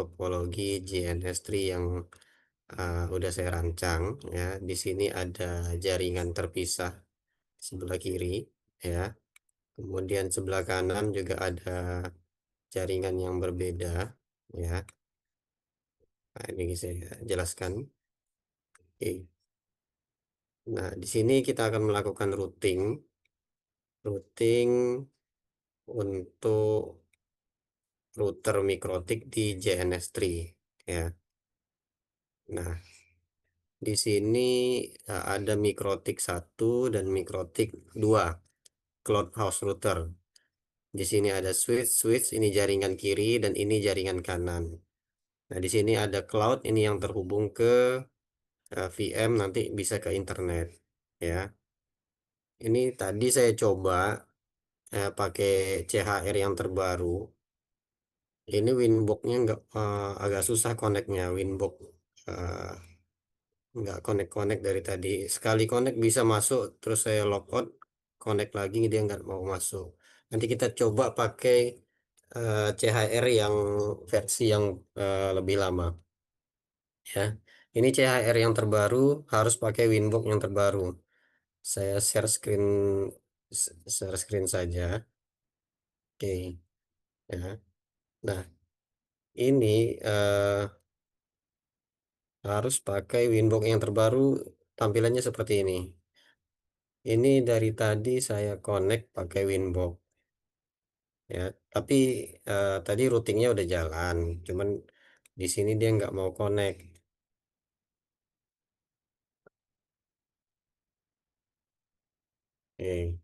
topologi GNS3 yang udah saya rancang ya. Di sini ada jaringan terpisah sebelah kiri ya. Kemudian sebelah kanan juga ada jaringan yang berbeda ya. Nah, ini saya jelaskan. Oke. Nah, di sini kita akan melakukan routing untuk router mikrotik di JNS3 ya. Nah, di sini ada mikrotik 1 dan mikrotik 2 cloud house router. Di sini ada switch ini jaringan kiri dan ini jaringan kanan. Nah, di sini ada cloud ini yang terhubung ke VM nanti bisa ke internet ya. Ini tadi saya coba pakai CHR yang terbaru. Ini Winbox-nya agak susah koneknya Winbox. eh, nggak connect dari tadi, sekali connect bisa masuk terus saya logout connect lagi dia nggak mau masuk. Nanti kita coba pakai CHR yang versi yang lebih lama ya. Ini CHR yang terbaru harus pakai Winbox yang terbaru. Saya share screen saja. Oke ya. Nah, ini harus pakai Winbox yang terbaru, tampilannya seperti ini. Ini dari tadi saya connect pakai Winbox ya, tapi tadi routingnya udah jalan, cuman di sini dia nggak mau connect. Oke.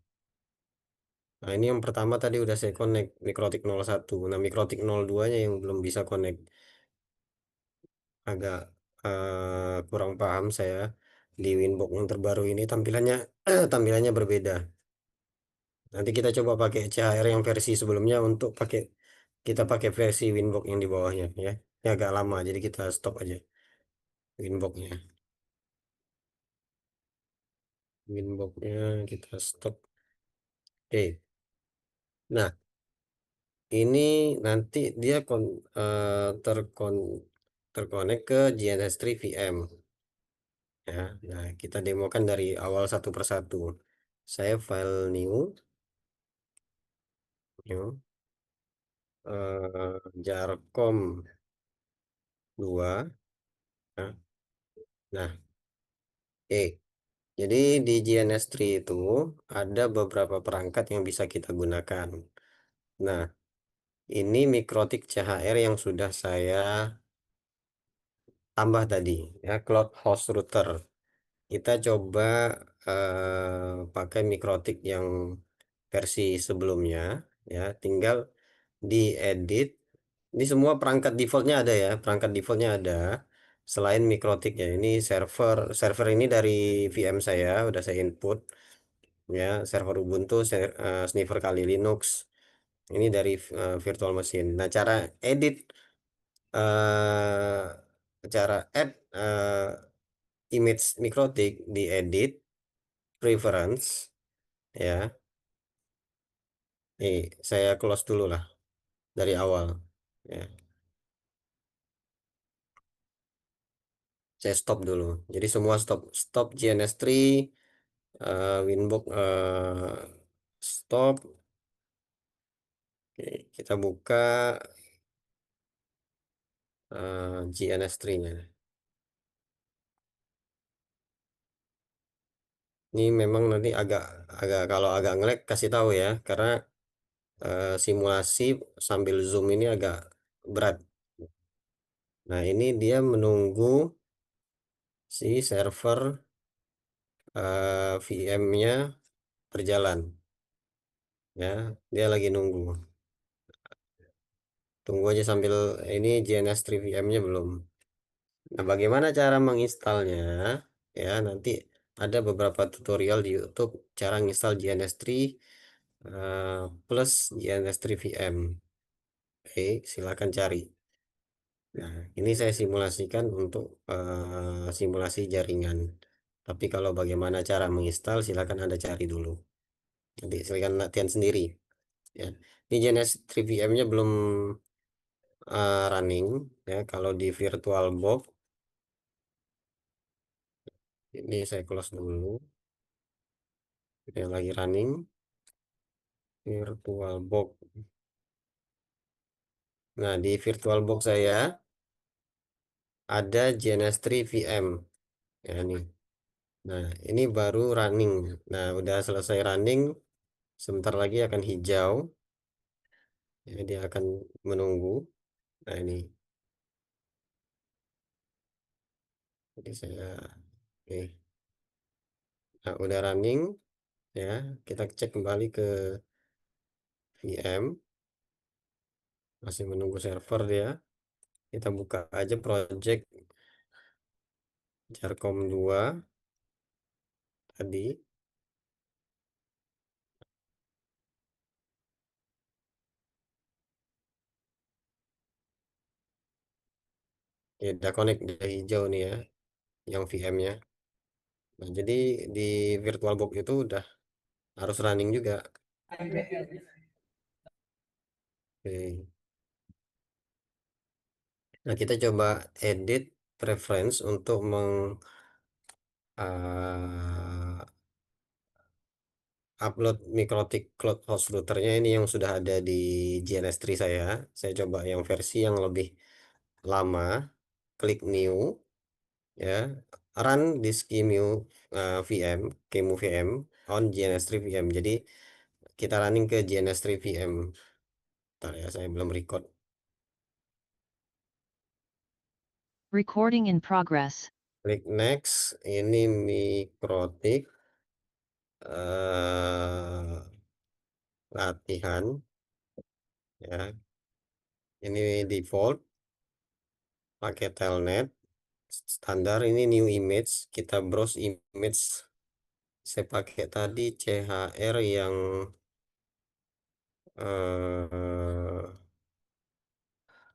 Nah, ini yang pertama tadi udah saya connect Mikrotik 01. Nah, Mikrotik 02-nya yang belum bisa connect. Agak kurang paham saya di Winbox yang terbaru ini tampilannya tampilannya berbeda. Nanti kita coba pakai CHR yang versi sebelumnya untuk kita pakai versi Winbox yang di bawahnya ya. Ini agak lama jadi kita stop aja Winbox-nya. Winbox-nya kita stop. Oke. Nah, ini nanti dia terkonek ke GNS3 VM ya. Nah, kita demokan dari awal satu persatu. Saya file new jarcom 2 ya. Nah, jadi di GNS3 itu ada beberapa perangkat yang bisa kita gunakan. Nah, ini Mikrotik CHR yang sudah saya tambah tadi ya, Cloud Host Router. Kita coba pakai Mikrotik yang versi sebelumnya ya, tinggal diedit. Ini semua perangkat defaultnya ada ya, perangkat defaultnya ada. Selain Mikrotik ya, ini server ini dari VM saya, udah saya input ya, server Ubuntu, sniffer kali Linux. Ini dari virtual machine. Nah, edit eh, cara add image mikrotik di edit preference ya. Nih, saya close dulu lah dari awal ya. Saya stop dulu. Jadi semua stop, stop GNS3, Winbox stop. Oke, kita buka GNS3-nya. Ini memang nanti agak agak kalau agak ngelag kasih tahu ya, karena simulasi sambil zoom ini agak berat. Nah, ini dia menunggu si server VM-nya berjalan ya. Dia lagi nunggu. Tunggu aja sambil ini GNS3 VM-nya belum. Nah, bagaimana cara menginstalnya? Ya, nanti ada beberapa tutorial di YouTube cara menginstal GNS3 plus GNS3 VM. Oke, silakan cari. Nah, ini saya simulasikan untuk simulasi jaringan. Tapi kalau bagaimana cara menginstal, silakan Anda cari dulu. Nanti silakan latihan sendiri. Ya, ini GNS3 VM-nya belum running ya. Kalau di VirtualBox ini saya close dulu. Ini lagi running VirtualBox. Nah, di VirtualBox saya ada GNS3 VM ya nih. Nah, ini baru running. Nah, udah selesai running, sebentar lagi akan hijau. Ya, dia akan menunggu. Nah, ini. Jadi saya oke. Nah, udah running ya. Kita cek kembali ke VM. Masih menunggu server dia. Kita buka aja project Jarcom 2 tadi. Ya, udah connect, udah hijau nih ya, yang VM-nya. Nah, jadi di VirtualBox itu udah harus running juga. Oke. Nah, kita coba edit preference untuk uh, upload Mikrotik Cloud Host Routernya ini yang sudah ada di GNS3 saya. Saya coba yang versi yang lebih lama. Klik New ya. Run this VM, QEMU VM on GNS3 VM. Jadi kita running ke GNS3 VM. Bentar ya, saya belum record. Recording in progress. Klik next. Ini Mikrotik latihan ya. Ini default pakai telnet standar. Ini new image. Kita browse image. Saya pakai tadi CHR yang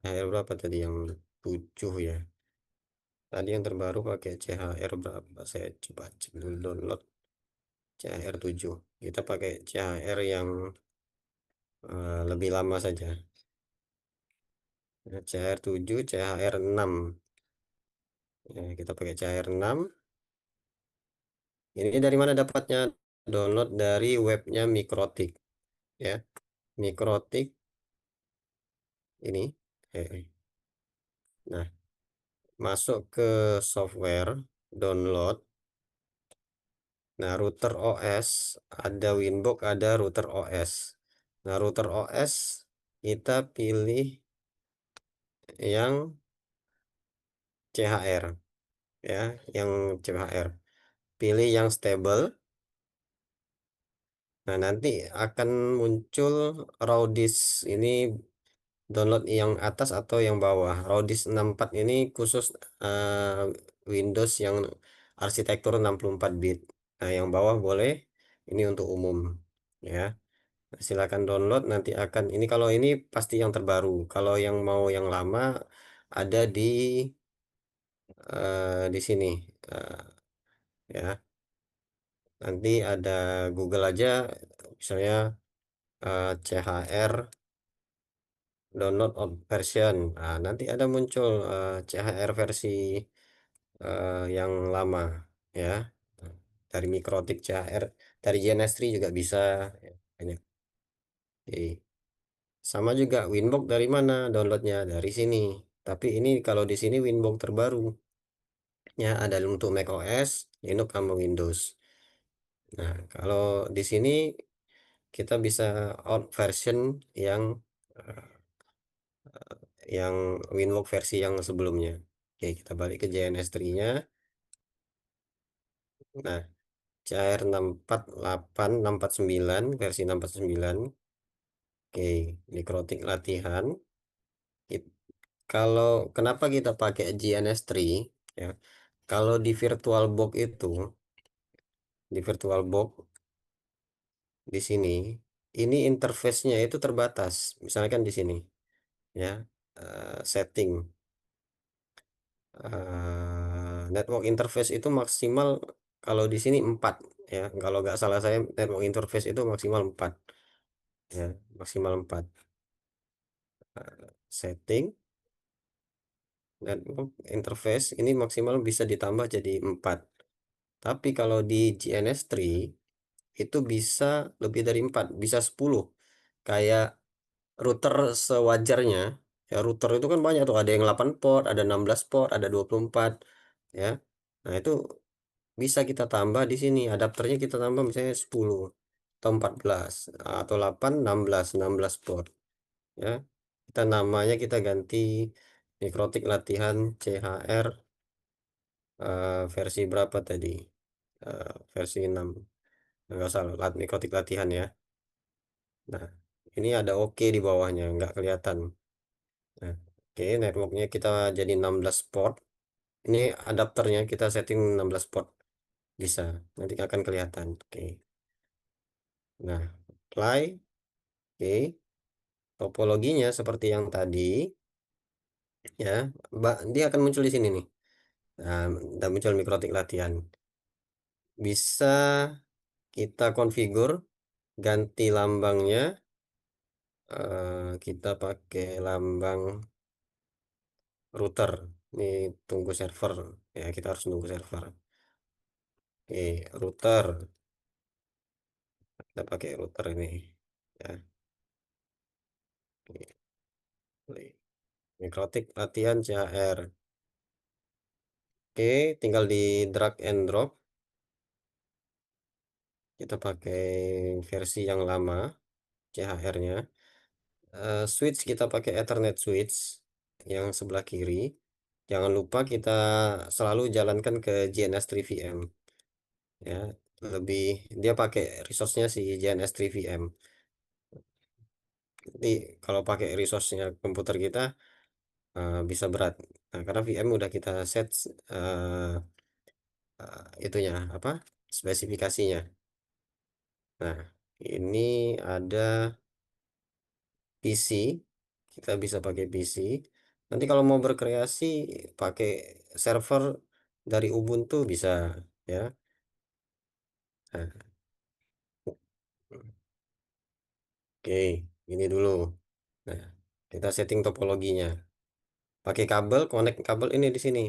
CHR berapa tadi, yang 7 ya. Tadi yang terbaru pakai CHR berapa? Saya coba cek dulu download CHR 7. Kita pakai CHR yang lebih lama saja. Ya, CHR 7, CHR 6. Ya, kita pakai CHR 6. Ini dari mana dapatnya? Download dari webnya Mikrotik ya. Mikrotik ini. Nah, masuk ke software, download. Nah, router OS ada Winbox, ada router OS. Nah, router OS kita pilih yang CHR ya, yang CHR. Pilih yang stable. Nah, nanti akan muncul raw disk ini, download yang atas atau yang bawah. Raw disk 64 ini khusus Windows yang arsitektur 64 bit. Nah, yang bawah boleh, ini untuk umum ya. Silakan download, nanti akan ini, kalau ini pasti yang terbaru. Kalau yang mau yang lama ada di sini ya. Nanti ada Google aja, misalnya CHR download version. Nah, nanti ada muncul CHR versi yang lama ya. Dari Mikrotik CHR, dari GNS3 juga bisa. Ya, banyak. Oke. Sama juga Winbox dari mana downloadnya? Dari sini. Tapi ini kalau di sini Winbox terbaru. Ya, ada untuk macOS, Linux sama Windows. Nah, kalau di sini kita bisa out version yang eh, yang Winbox versi yang sebelumnya. Oke, kita balik ke JNS3-nya. Nah, CR 648, 649, versi 649. Oke, Mikrotik latihan. It- Kalau kenapa kita pakai GNS3 ya? Kalau di VirtualBox itu, di VirtualBox di sini, ini interface-nya itu terbatas. Misalkan di sini ya, setting network interface itu maksimal, kalau di sini 4 ya. Kalau nggak salah saya, network interface itu maksimal 4 ya, maksimal 4. Setting. network interface ini maksimal bisa ditambah jadi 4. Tapi kalau di GNS3 itu bisa lebih dari 4, bisa 10. Kayak router sewajarnya. Ya, router itu kan banyak tuh, ada yang 8 port, ada 16 port, ada 24, ya. Nah, itu bisa kita tambah di sini. Adapternya kita tambah misalnya 10 atau 14 atau 8, 16, 16 port, ya. Kita ganti Mikrotik latihan CHR versi berapa tadi? Versi 6. Nggak salah, Mikrotik latihan ya. Nah, ini ada oke di bawahnya, nggak kelihatan. Nah, oke, networknya kita jadi 16 port. Ini adapternya kita setting 16 port. Bisa, nanti akan kelihatan. Oke. Nah, apply. Oke. Topologinya seperti yang tadi, ya. Dia akan muncul di sini nih. Nah, dan muncul mikrotik latihan. Bisa kita configure ganti lambangnya. Kita pakai lambang router. Ini tunggu server. Ya, kita harus nunggu server. Oke, router. Kita pakai router ini. Ya, oke. Play. Mikrotik latihan CHR. Oke, tinggal di drag and drop. Kita pakai versi yang lama CHR-nya. Switch kita pakai Ethernet switch yang sebelah kiri. Jangan lupa kita selalu jalankan ke GNS3 VM. Ya, lebih dia pakai resource-nya si GNS3 VM. Jadi kalau pakai resource-nya komputer kita bisa berat. Nah, karena VM udah kita set eh, itunya apa? Spesifikasinya. Nah, ini ada PC. Kita bisa pakai PC. Nanti kalau mau berkreasi pakai server dari Ubuntu bisa, ya. Nah, oke, ini dulu. Nah, kita setting topologinya. Pakai kabel, connect kabel ini di sini.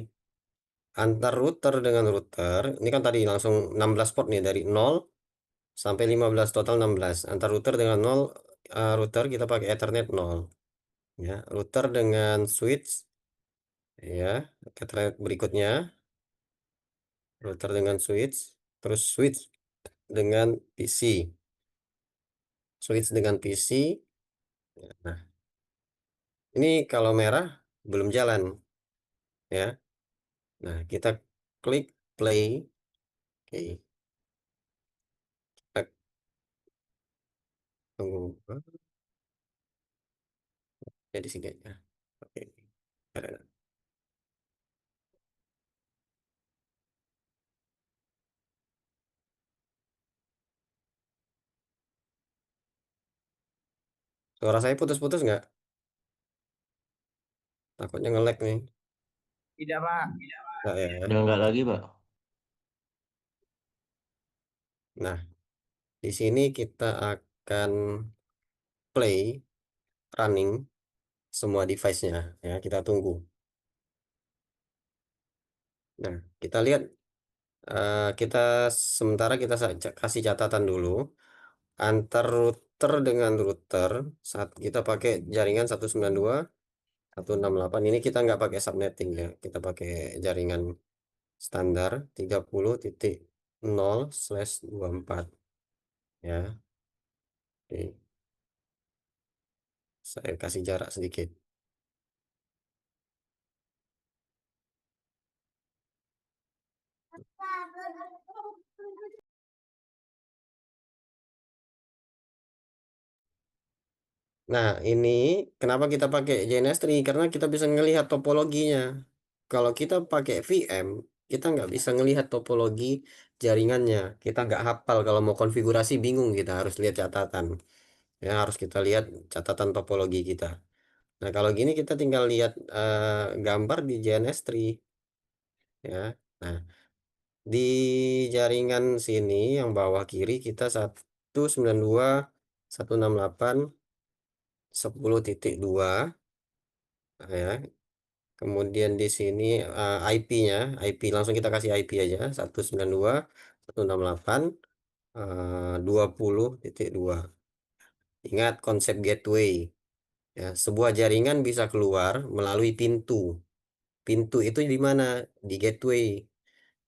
Antar router dengan router, ini kan tadi langsung 16 port nih dari 0 sampai 15, total 16. Antar router dengan 0, router kita pakai Ethernet 0. Ya, router dengan switch, ya, Ethernet berikutnya, router dengan switch, terus switch dengan PC, switch dengan PC. Nah, ini kalau merah belum jalan, ya. Nah, kita klik play. Oke, kita tunggu. Ya di sini aja. Oke. Ada. Suara saya putus-putus nggak? Takutnya nge-lag nih. Tidak, Pak. Nggak ya. Udah enggak lagi, Pak. Nah, di sini kita akan play running semua device-nya. Ya, kita tunggu. Nah, kita lihat, kita sementara kita kasih catatan dulu. Antar router dengan router, saat kita pakai jaringan 192.168, ini kita nggak pakai subnetting ya. Kita pakai jaringan standar 30.0/24, ya. Oke, saya kasih jarak sedikit. Nah, ini kenapa kita pakai JNS3? Karena kita bisa ngelihat topologinya. Kalau kita pakai VM, kita nggak bisa ngelihat topologi jaringannya. Kita nggak hafal, kalau mau konfigurasi bingung, kita harus lihat catatan. Ya, harus kita lihat catatan topologi kita. Nah, kalau gini kita tinggal lihat gambar di JNS3. Ya. Nah, di jaringan sini yang bawah kiri kita 192.168.10.2, ya. Kemudian di sini IP-nya, IP langsung kita kasih IP aja 192.168.20.2. Ingat konsep gateway. Ya, sebuah jaringan bisa keluar melalui pintu. Pintu itu di mana? Di gateway.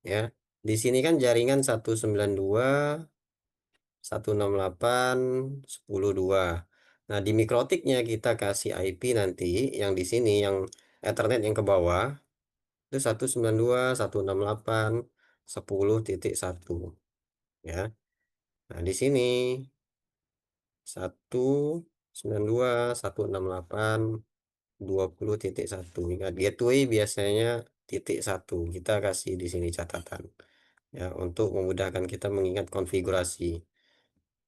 Ya, di sini kan jaringan 192.168.10.2. Nah, di mikrotiknya kita kasih IP nanti yang di sini yang Ethernet yang ke bawah itu 192.168.10.1 ya. Nah, di sini 192.168.20.1. Ingat gateway biasanya titik satu. Kita kasih di sini catatan ya untuk memudahkan kita mengingat konfigurasi.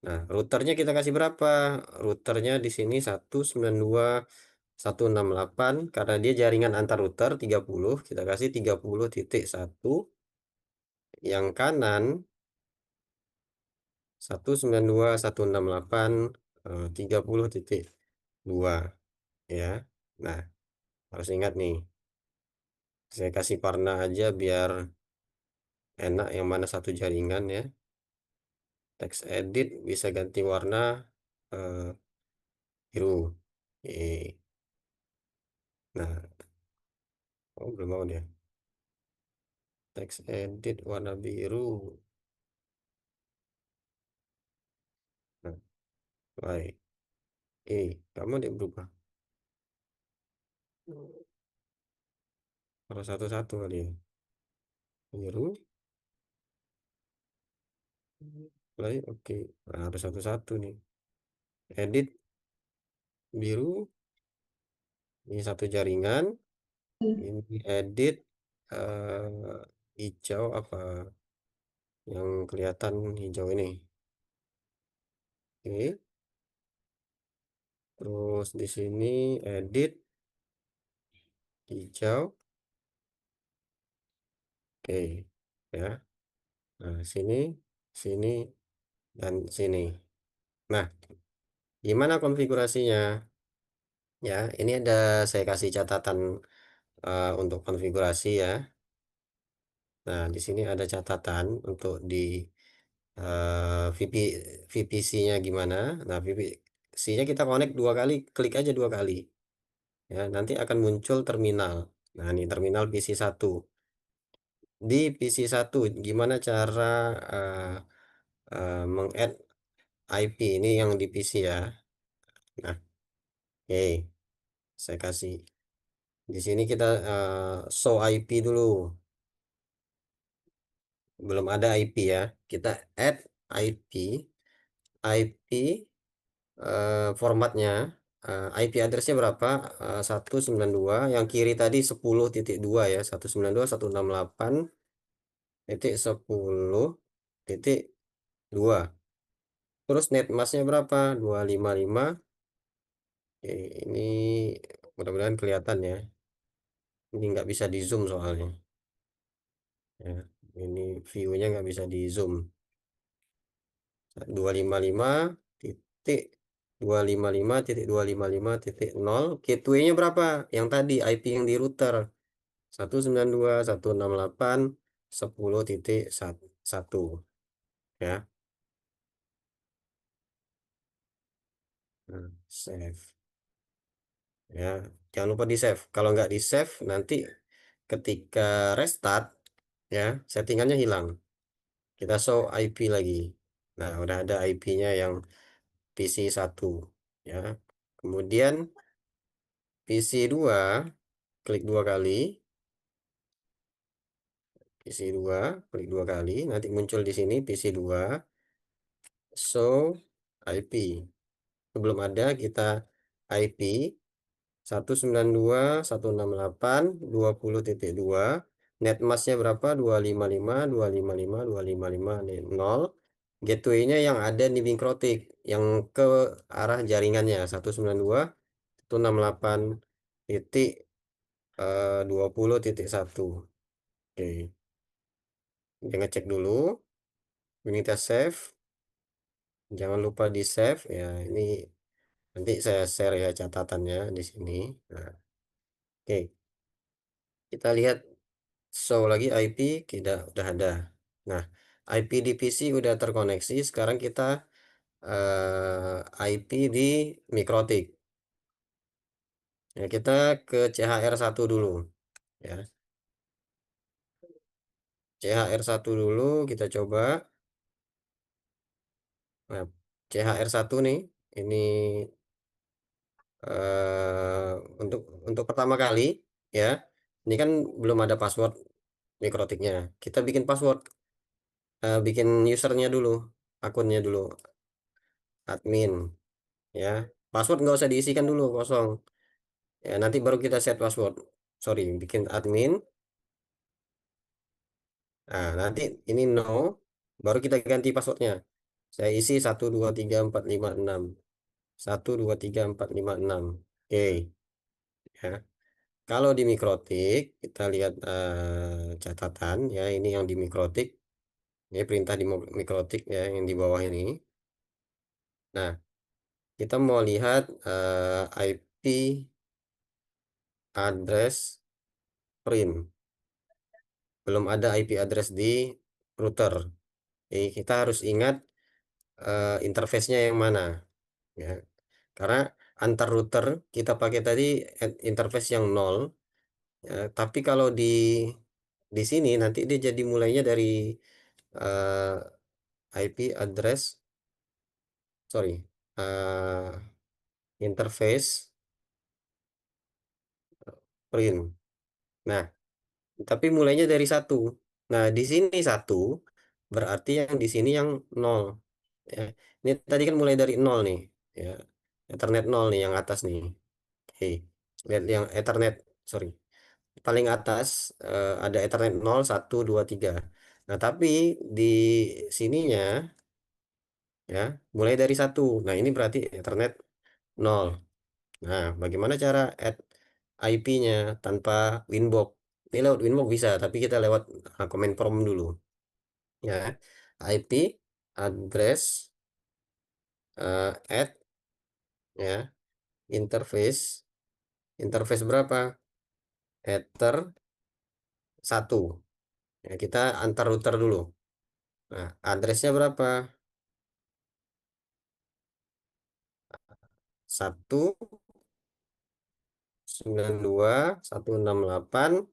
Nah, routernya kita kasih berapa? Routernya di sini 192.168 karena dia jaringan antar router 30, kita kasih 30.1. Yang kanan 192.168.30.2 ya. Nah, harus ingat nih. Saya kasih warna aja biar enak yang mana satu jaringan ya. Text edit bisa ganti warna biru. Nah, oh belum mau dia. Text edit warna biru. Nah, baik. Kamu dia berubah. Kalau satu-satu kali ya. Biru. Baik, oke. Nah, harus satu-satu nih. Edit biru. Ini satu jaringan. Ini edit hijau apa yang kelihatan hijau ini. Oke. Terus di sini edit hijau. Oke. Ya. Nah, sini, sini, dan sini. Nah, gimana konfigurasinya? Ya, ini ada saya kasih catatan untuk konfigurasi ya. Nah, di sini ada catatan untuk di VPC-nya gimana. Nah, VPC-nya kita connect dua kali, klik aja dua kali. Ya, nanti akan muncul terminal. Nah, ini terminal PC1. Di PC1 gimana cara meng-add IP ini yang di PC ya. Nah, oke, saya kasih. Di sini kita show IP dulu. Belum ada IP ya. Kita add IP. IP formatnya IP addressnya berapa? 192. Yang kiri tadi 10.2 ya. 192.168.10.2. Terus netmasknya berapa? 255. Oke, ini mudah-mudahan kelihatan ya. Ini nggak bisa di zoom soalnya. Ya, ini view-nya nggak bisa di zoom. 255.255.255.0. Gateway-nya berapa? Yang tadi IP yang di router 192.168.10.1 ya. Nah, save ya. Jangan lupa di save. Kalau nggak di save nanti ketika restart ya settingannya hilang. Kita show IP lagi. Nah, udah ada IP-nya yang PC1 ya. Kemudian PC2 klik dua kali. PC2 klik dua kali, nanti muncul di sini PC2 show IP. Sebelum ada kita IP 192.168.20.2. Netmasknya berapa? 255.255.255.0. Gateway-nya yang ada di Mikrotik yang ke arah jaringannya 192.168.20.1. Oke, kita ngecek dulu. Ini kita save. Jangan lupa di save ya. Ini nanti saya share ya catatannya di sini. Nah, oke. Kita lihat show lagi IP, tidak, udah ada. Nah, IP di PC udah terkoneksi. Sekarang kita IP di Mikrotik. Ya, kita ke CHR1 dulu ya. CHR1 dulu kita coba. Nah, CHR1 nih, ini eh, untuk pertama kali ya. Ini kan belum ada password Mikrotiknya. Kita bikin password, bikin usernya dulu, akunnya dulu, admin ya. Password nggak usah diisikan dulu, kosong. Ya, nanti baru kita set password. Sorry, bikin admin. Nah, nanti ini no, baru kita ganti passwordnya. Saya isi 1234566. 1234566. Oke, ya. Kalau di Mikrotik, kita lihat catatan ya, ini yang di Mikrotik. Ini perintah di Mikrotik ya, yang di bawah ini. Nah, kita mau lihat IP address print. Belum ada IP address di router. Jadi kita harus ingat interface-nya yang mana ya. Karena antar router kita pakai tadi interface yang 0 ya, tapi kalau di sini nanti dia jadi mulainya dari IP address, sorry, interface print. Nah, tapi mulainya dari satu. Nah, di sini satu berarti yang di sini yang nol. Ya. Ini tadi kan mulai dari nol nih. Ya. Ethernet nol nih yang atas nih. Oke. Lihat yang Ethernet, sorry. Paling atas ada Ethernet 0, 1, 2, 3. Nah, tapi di sininya ya mulai dari satu. Nah, ini berarti Ethernet 0. Nah, bagaimana cara add IP-nya tanpa Winbox? Ini lewat Winbox bisa, tapi kita lewat command prompt dulu. Ya, IP address add ya interface interface berapa? Ether 1. Ya, kita antar router dulu. Nah, addressnya berapa? 192.168.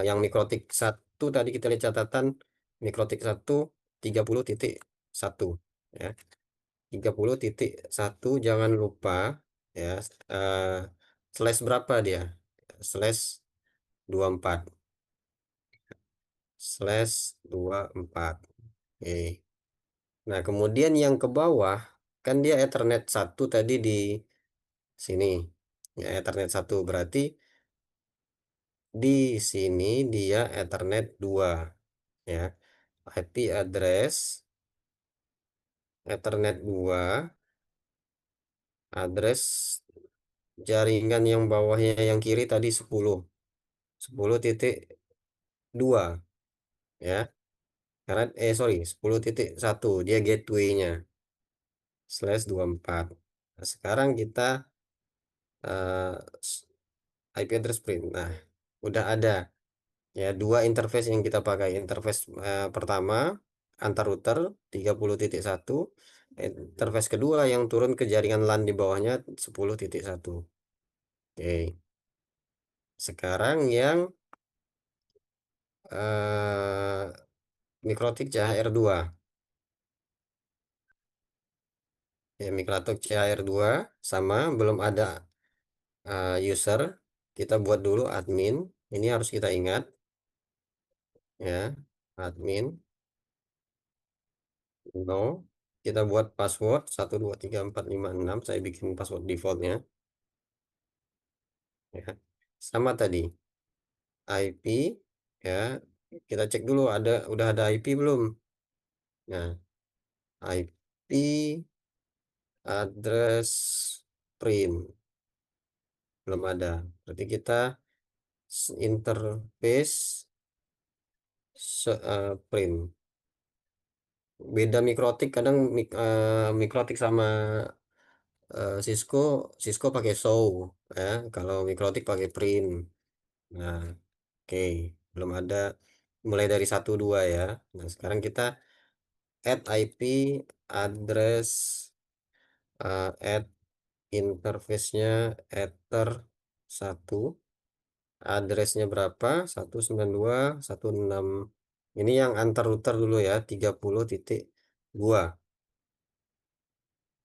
Yang mikrotik satu tadi kita lihat catatan mikrotik satu 30.1 ya. 30.1 jangan lupa ya, eh, slash berapa dia, slash 24, /24. Oke. Nah, kemudian yang ke bawah kan dia Ethernet satu tadi di sini ya. Ethernet satu berarti di sini dia Ethernet 2 ya. IP address Ethernet 2, address jaringan yang bawahnya yang kiri tadi 10.2 ya. Karena sorry, 10.1 dia gateway-nya /24. Nah, sekarang kita eh, IP address print. Nah, udah ada ya dua interface yang kita pakai. Interface pertama antar router 30.1, interface kedua yang turun ke jaringan LAN di bawahnya 10.1. Oke. Sekarang yang eh, Mikrotik CHR2. Ya, Mikrotik CHR2 sama belum ada user. Kita buat dulu admin. Ini harus kita ingat ya. Admin no. Kita buat password 1234566. Saya bikin password defaultnya ya. Sama tadi IP ya. Kita cek dulu udah ada IP belum. Nah, IP address print belum ada. Berarti kita interface print. Beda Mikrotik, kadang Mikrotik sama Cisco pakai show ya. Kalau Mikrotik pakai print. Nah, oke, belum ada, mulai dari 1 2 ya. Nah, sekarang kita add IP address, add interface-nya ether 1, address-nya berapa? 192.1.6. Ini yang antar router dulu ya, 30.2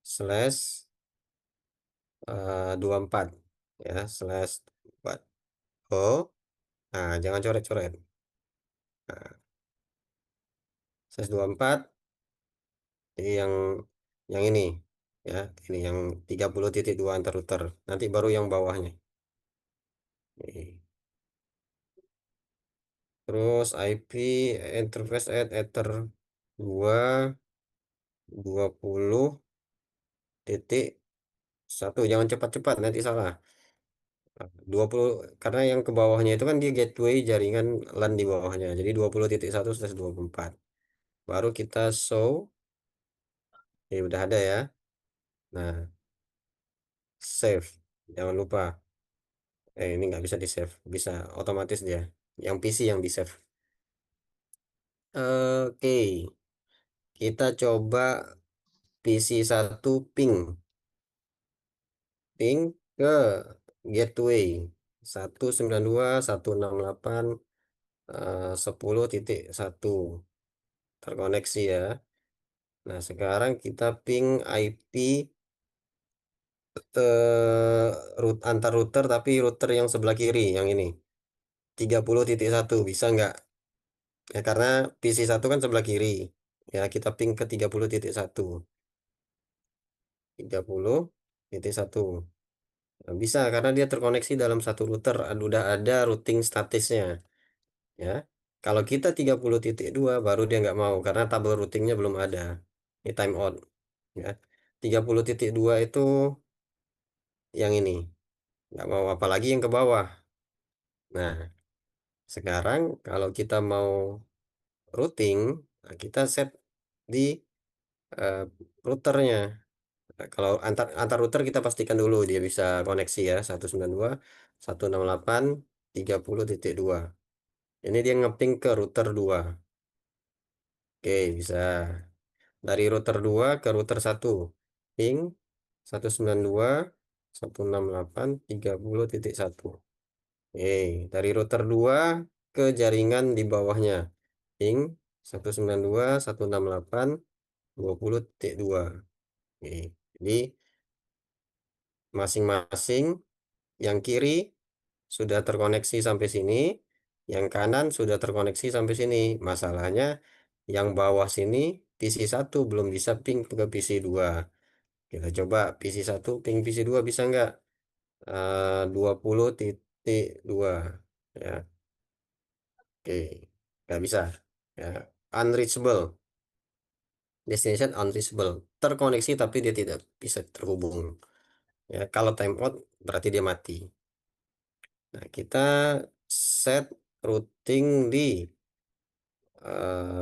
slash 24 ya, slash 4. Oh, nah jangan coret-coret. Nah, slash 24, jadi yang ini ya, ini yang 30.2 antar router. Nanti baru yang bawahnya. Oke. Terus IP interface add ether 2.20.1, jangan cepat-cepat nanti salah. 20, karena yang ke bawahnya itu kan dia gateway jaringan LAN di bawahnya. Jadi 20.1/24. Baru kita show. Ya udah ada ya. Nah, save. Jangan lupa. Ini nggak bisa di save. Bisa otomatis dia. Yang PC yang di save. Oke. Kita coba PC 1 ping. Ping ke gateway 192.168.10.1 terkoneksi ya. Nah, sekarang kita ping IP antar router, tapi router yang sebelah kiri yang ini 30.1 bisa nggak? Ya, karena PC 1 kan sebelah kiri ya, kita ping ke 30.1. 30.1. Nah, bisa karena dia terkoneksi dalam satu router, udah ada routing statusnya ya. Kalau kita 30.2 baru dia nggak mau karena tabel routingnya belum ada. Ini timeout ya. 30.2 itu yang ini nggak mau, apalagi yang ke bawah. Nah, sekarang kalau kita mau routing, nah kita set di eh, routernya. Nah, kalau antar router kita pastikan dulu dia bisa koneksi ya, 192.168.30.2. Ini dia ngeping ke router 2. Oke, bisa. Dari router 2 ke router 1. Ping 192.168.30.1. Oke, dari router 2 ke jaringan di bawahnya. Ping 192.168.20.2. Oke, jadi masing-masing yang kiri sudah terkoneksi sampai sini, yang kanan sudah terkoneksi sampai sini. Masalahnya yang bawah sini PC 1 belum bisa ping ke PC 2. Kita coba PC 1 ping PC 2 bisa nggak? 20.2 ya. Oke, nggak bisa ya. Unreachable, destination unreachable, terkoneksi tapi dia tidak bisa terhubung ya. Kalau timeout berarti dia mati. Nah, kita set routing di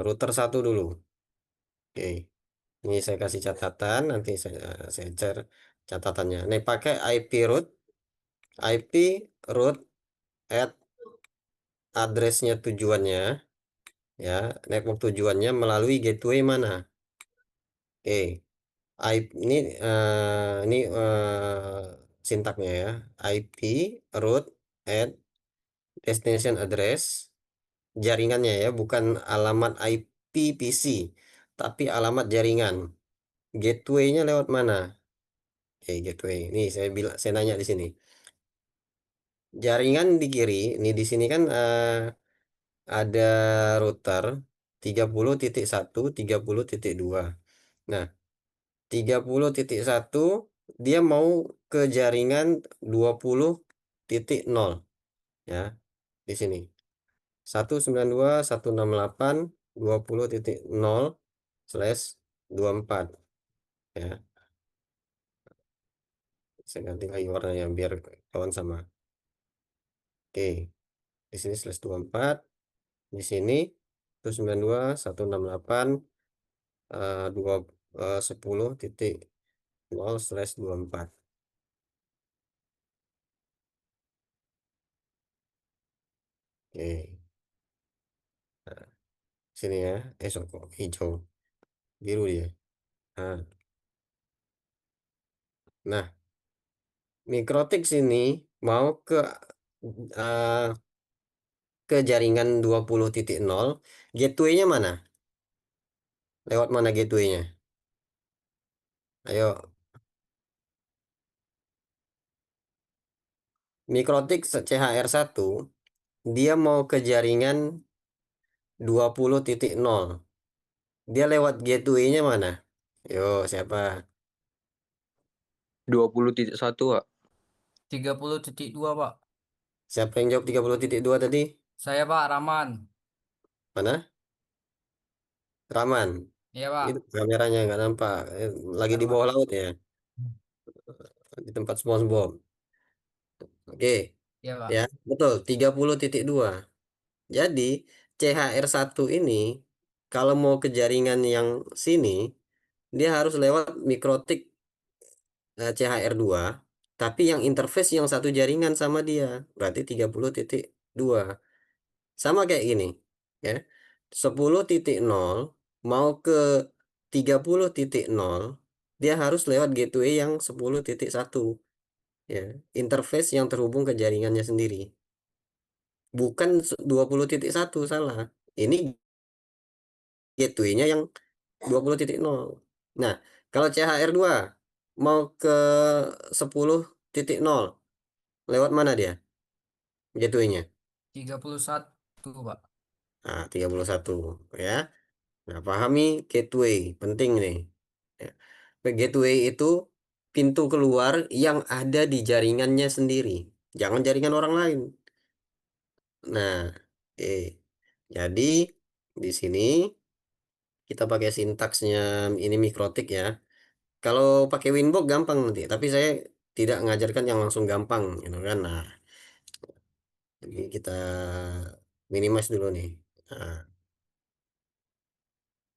router 1 dulu. Oke, ini saya kasih catatan, nanti saya share catatannya. Nih pakai IP root at addressnya tujuannya ya, network tujuannya melalui gateway mana? Oke, ini sintaknya ya. IP root at destination address jaringannya ya, bukan alamat IP PC, tapi alamat jaringan. Gateway-nya lewat mana? Gateway. Ini saya nanya di sini. Jaringan di kiri, ini di sini kan ada router 30.1, 30.2. Nah, 30.1 dia mau ke jaringan 20.0 ya, di sini. 192.168.20.0/24 ya. Saya ganti lagi warnanya biar kawan sama. Oke, di sini /24, di sini 192.168 10.0/24. Oke. Nah, sini ya. Kok hijau. Biru dia. Nah, mikrotik sini mau eh, ke jaringan 20.0. Gateway-nya mana? Lewat mana gateway-nya? Ayo, mikrotik CHR1 dia mau ke jaringan 20.0. Dia lewat gateway-nya mana? Yo, siapa? 20.1, Pak. 30.2 Pak. Siapa yang jawab 30.2 tadi? Saya Pak Rahman. Mana? Raman. Iya Pak. Itu kameranya nggak nampak. Lagi di Rahman. bawah laut ya, di tempat SpongeBob. Oke, Iya Pak. ya, betul 30.2. Jadi CHR1 ini kalau mau ke jaringan yang sini, dia harus lewat mikrotik CHR2, tapi yang interface yang satu jaringan sama dia, berarti 30.2. Sama kayak gini, ya. 10.0 mau ke 30.0, dia harus lewat gateway yang 10.1, ya. Interface yang terhubung ke jaringannya sendiri. Bukan 20.1, salah. Ini gateway-nya yang 20.0. Nah, kalau CHR2 mau ke 10.0, lewat mana dia gateway-nya? 31 Pak. Nah, 31, ya. Nah, pahami gateway, penting nih. Ya. Gateway itu pintu keluar yang ada di jaringannya sendiri. Jangan jaringan orang lain. Nah, jadi di sini kita pakai sintaksnya ini mikrotik ya. Kalau pakai Winbox gampang nanti, tapi saya tidak mengajarkan yang langsung gampang, gitu kan. Nah, jadi kita minimize dulu nih. Nah,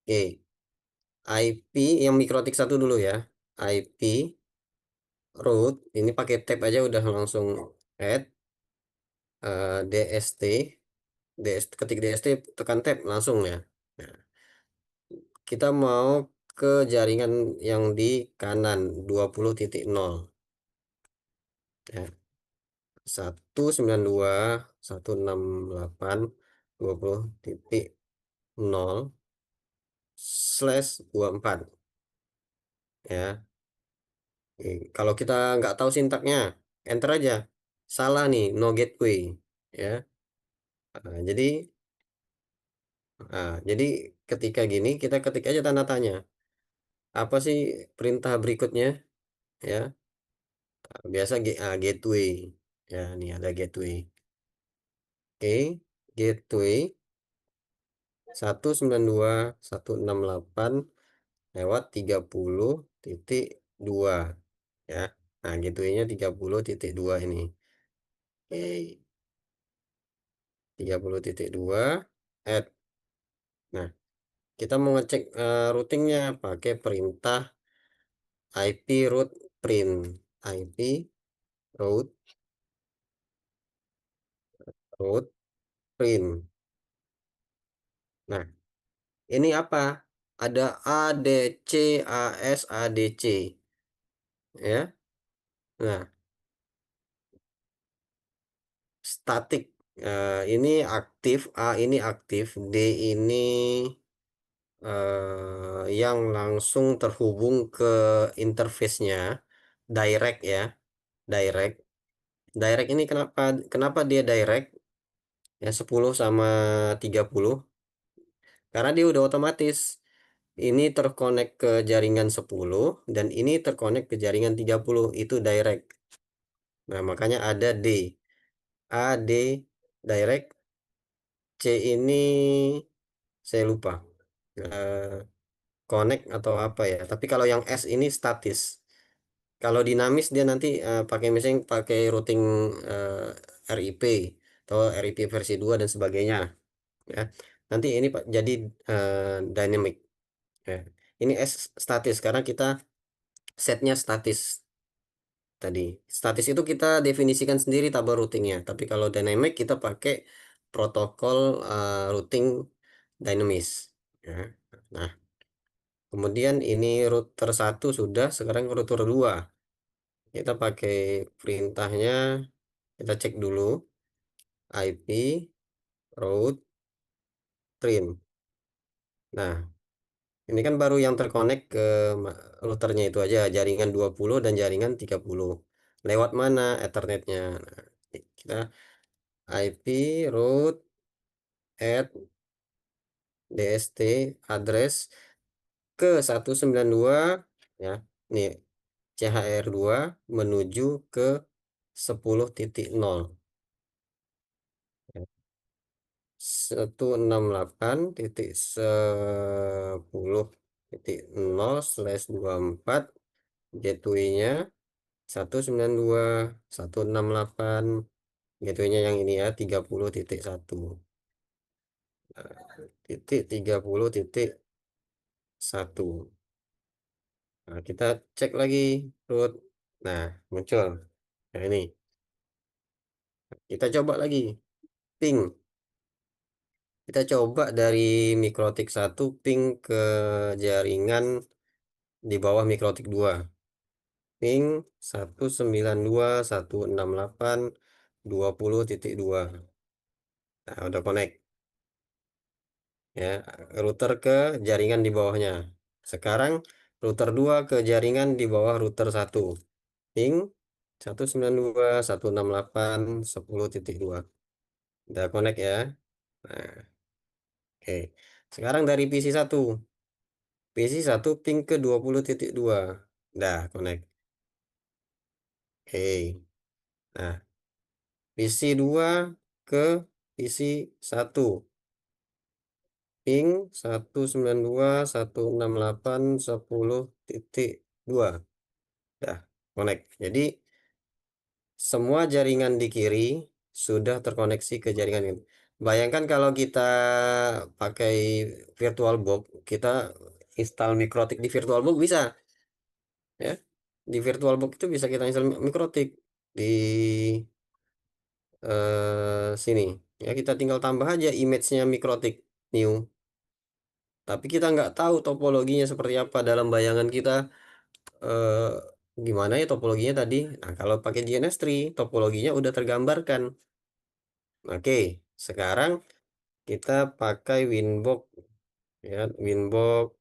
oke, IP yang mikrotik satu dulu ya. IP root ini pakai tab aja udah langsung add DST, ketik DST tekan tab langsung ya. Nah, kita mau ke jaringan yang di kanan 20.0 ya. 192.168.20.0/24 ya. Kalau kita nggak tahu sintaknya, enter aja. Salah nih, no gateway ya. Jadi ketika gini kita ketik aja tanda tanya. Apa sih perintah berikutnya ya? Biasa gateway ya. Nih ada gateway. Oke, gateway 192.168 lewat 30.2 ya. Nah, gateway-nya 30.2 ini. Oke, 30.2 add. Nah, kita mau ngecek routingnya pakai perintah IP route print. IP route print. Nah, ini apa? Ada ADC, AS, ADC ya. Nah, statik. Ini aktif, A ini aktif, D ini yang langsung terhubung ke interface-nya direct ya, direct. Direct ini kenapa kenapa dia direct? Ya 10/30. Karena dia udah otomatis. Ini terkonek ke jaringan 10 dan ini terkonek ke jaringan 30, itu direct. Nah, makanya ada D. A, D direct, C ini saya lupa. Eh, Connect atau apa ya. Tapi kalau yang S ini statis. Kalau dinamis dia nanti pakai misalnya pakai routing RIP atau RIP versi 2 dan sebagainya ya. Nanti ini Pak jadi dynamic ya. Ini S statis karena kita setnya statis tadi. Statis itu kita definisikan sendiri tabel routingnya. Tapi kalau dynamic kita pakai protokol routing dynamis. Ya. Nah, kemudian ini router 1 sudah, sekarang router 2. Kita pakai perintahnya, kita cek dulu IP route trim. Nah, ini kan baru yang terkonek ke routernya itu aja, jaringan 20 dan jaringan 30. Lewat mana Ethernetnya? Nah, kita IP route add DST address ke 192 ya. Nih, CHR2 menuju ke 10.0. 168.10.0/24, gateway-nya 192.168, gateway-nya yang ini ya 30.1, titik 30.1. Nah, kita cek lagi root. Nah, muncul. Nah, ini kita coba lagi ping. Kita coba dari mikrotik 1 ping ke jaringan di bawah mikrotik 2. Ping 192.168.20.2. Nah, udah connect ya, router ke jaringan di bawahnya. Sekarang router 2 ke jaringan di bawah router 1. Ping 192.168.10.2. Udah connect ya. Nah, oke. Sekarang dari PC 1. PC 1 ping ke 20.2. Udah connect. Oke. Nah, PC 2 ke PC 1. Ping 192.168.10.2. Dah, connect. Jadi semua jaringan di kiri sudah terkoneksi ke jaringan ini. Bayangkan kalau kita pakai VirtualBox, kita install mikrotik di VirtualBox bisa ya. Di VirtualBox itu bisa kita install mikrotik di sini. Ya, kita tinggal tambah aja image-nya mikrotik new. Tapi kita nggak tahu topologinya seperti apa dalam bayangan kita, eh, gimana ya topologinya tadi. Nah, kalau pakai GNS3 topologinya udah tergambarkan. Oke, sekarang kita pakai Winbox ya, Winbox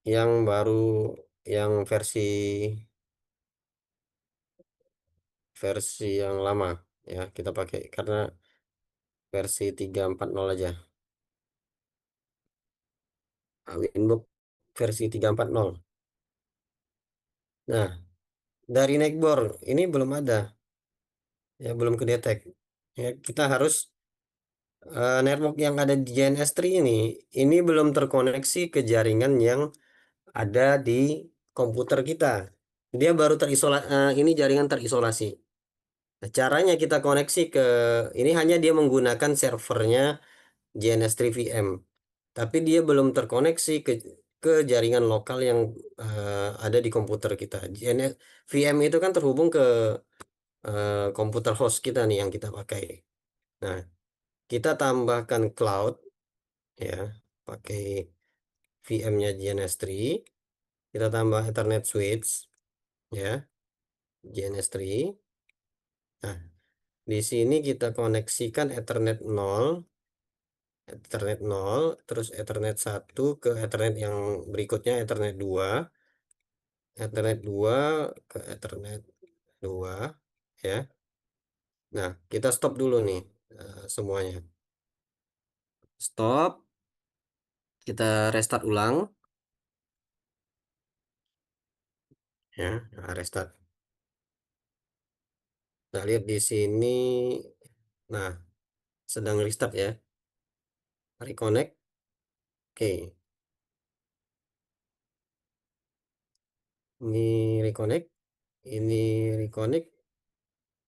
yang baru, yang versi yang lama ya, kita pakai karena versi 3.4.0 aja. Nah, Winbox versi 3.4.0. Nah, dari Neckboard ini belum ada ya, belum kedetek. Ya, kita harus network yang ada di JNS3 ini belum terkoneksi ke jaringan yang ada di komputer kita. Dia baru terisolasi, ini jaringan terisolasi. Nah, caranya kita koneksi ke ini, hanya dia menggunakan servernya JNS3 VM, tapi dia belum terkoneksi ke jaringan lokal yang ada di komputer kita. JNS VM itu kan terhubung ke komputer host kita nih yang kita pakai. Nah, kita tambahkan cloud ya, pakai VM-nya GNS3, kita tambah Ethernet switch ya, GNS3. Nah, di sini kita koneksikan Ethernet 0, terus Ethernet 1 ke Ethernet yang berikutnya Ethernet 2 ke Ethernet 2 ya. Nah, kita stop dulu nih semuanya. Stop, kita restart ulang ya, nah, restart. Nah, lihat di sini. Nah, sedang restart ya. Reconnect. Oke. Ini reconnect. Ini reconnect.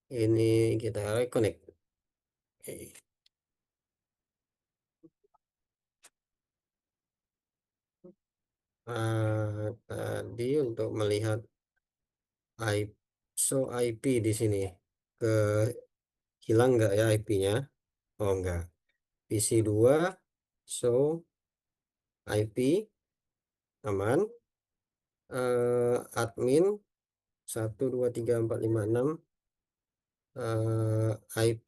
Ini kita reconnect. Oke. Tadi untuk melihat IP, show IP di sini. Ke hilang nggak ya IP-nya? Oh enggak. PC2 show IP aman. Admin 1234566 IP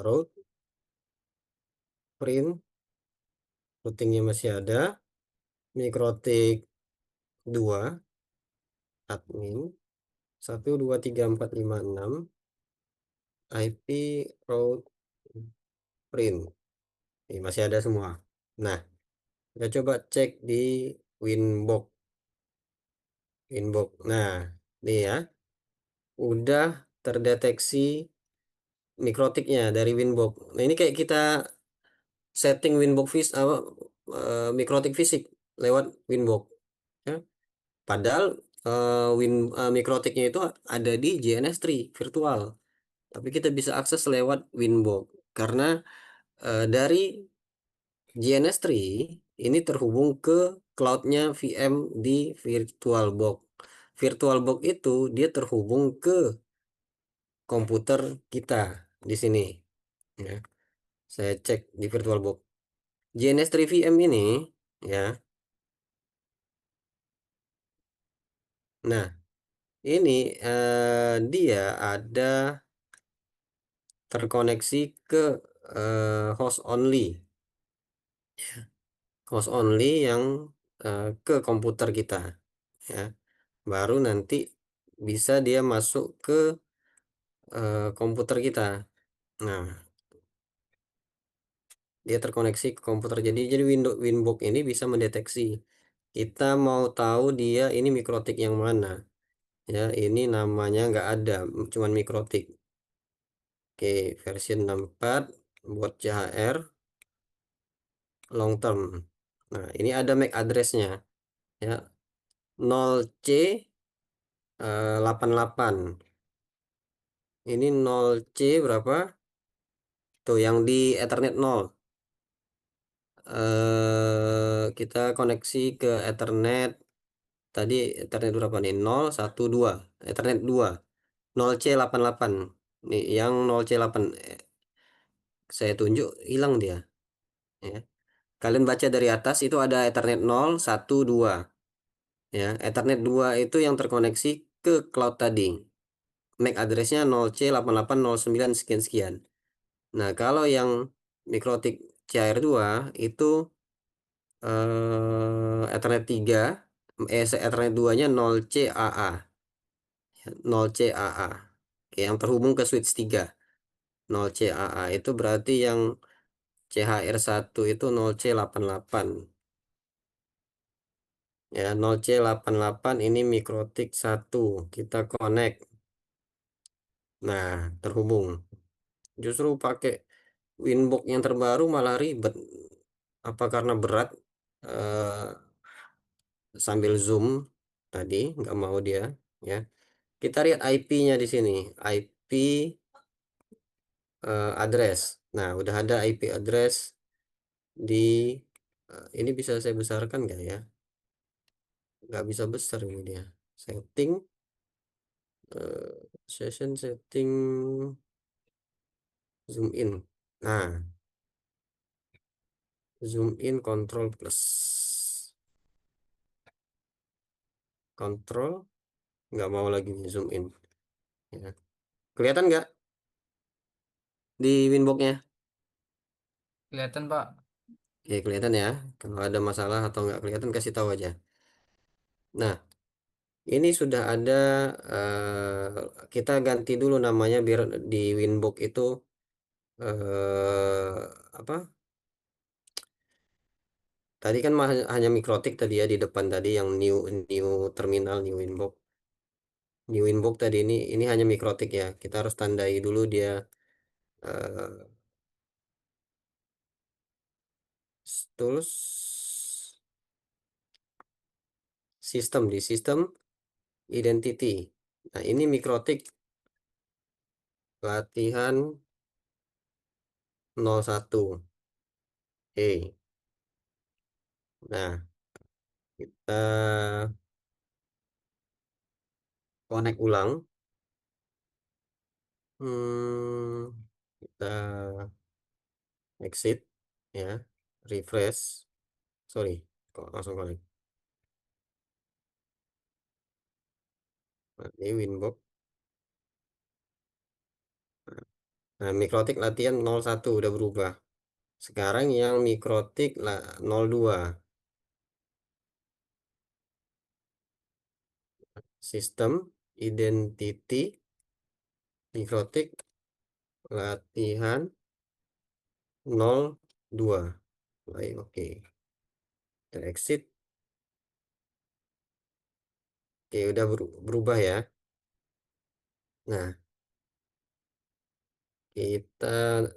root print routingnya masih ada. Mikrotik 2 admin 1234566 IP root print. Ini masih ada semua. Nah, kita coba cek di Winbox. Nah, ini ya, udah terdeteksi mikrotiknya dari Winbox. Nah, ini kayak kita setting Winbox mikrotik fisik lewat Winbox. Ya. Padahal mikrotiknya itu ada di JNS3 virtual. Tapi kita bisa akses lewat Winbox karena dari JNS3 ini terhubung ke cloudnya VM di VirtualBox. VirtualBox itu dia terhubung ke komputer kita di sini. Ya, saya cek di VirtualBox. JNS3 VM ini, ya. Nah, ini dia ada terkoneksi ke host only yang ke komputer kita, ya. Baru nanti bisa dia masuk ke komputer kita. Nah, dia terkoneksi ke komputer. Jadi Winbox ini bisa mendeteksi. Kita mau tahu dia ini mikrotik yang mana. Ya, ini namanya nggak ada, cuman mikrotik. Oke, versi 64 buat CHR long term. Nah, ini ada MAC address-nya, ya. 0C 88. Ini 0C berapa? Tuh yang di Ethernet 0. Kita koneksi ke Ethernet tadi. Ethernet berapa nih? 012. Ethernet 2. 0C88. Nih yang 0C8 saya tunjuk hilang dia, ya. Kalian baca dari atas itu ada Ethernet 012. Ya, Ethernet 2 itu yang terkoneksi ke cloud tadi. MAC address-nya 0C8809 sekian-sekian. Nah, kalau yang mikrotik CR2 itu Ethernet 3, Ethernet 2-nya 0CAA. 0CAA. Yang terhubung ke switch 3. 0CAA itu berarti yang CHR1 itu 0C88. Ya, 0C88 ini mikrotik 1. Kita connect. Nah, terhubung. Justru pakai Winbox yang terbaru malah ribet. Apa karena berat? eh, Sambil zoom tadi nggak mau dia, ya. Kita lihat IP-nya di sini. IP address. Nah, udah ada IP address di ini bisa saya besarkan nggak ya? Nggak bisa besar ini dia. Setting session setting zoom in. Nah, zoom in control plus control nggak mau lagi zoom in, ya. Kelihatan nggak di Winbox-nya? Kelihatan, Pak. Oke, kelihatan ya. Kalau ada masalah atau nggak kelihatan kasih tahu aja. Nah, ini sudah ada. Kita ganti dulu namanya biar di Winbox itu apa? Tadi kan hanya mikrotik tadi ya di depan tadi yang new new terminal new Winbox. New Winbox tadi ini hanya mikrotik ya. Kita harus tandai dulu dia eh, tools di sistem identity. Nah, ini mikrotik latihan 01. Nah, kita connect ulang. Kita exit ya, refresh. Sorry, kok langsung balik. Nah, ini Winbox. Nah, mikrotik latihan 01 udah berubah. Sekarang yang mikrotik 02. Sistem identity mikrotik latihan 02. Baik, oke. Kita exit. Oke, udah berubah ya. Nah, kita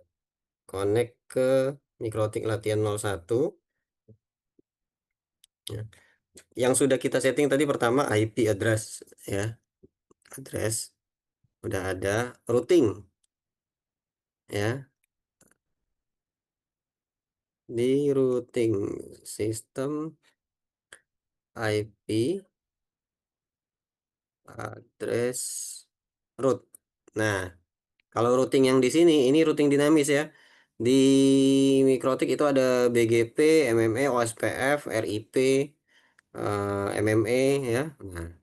connect ke mikrotik latihan 01 ya. Yang sudah kita setting tadi pertama IP address ya. Address udah ada, routing ya. Di routing sistem IP address root. Nah, kalau routing yang di sini ini routing dinamis ya. Di mikrotik itu ada BGP, MME, OSPF, RIP, MME ya. Nah,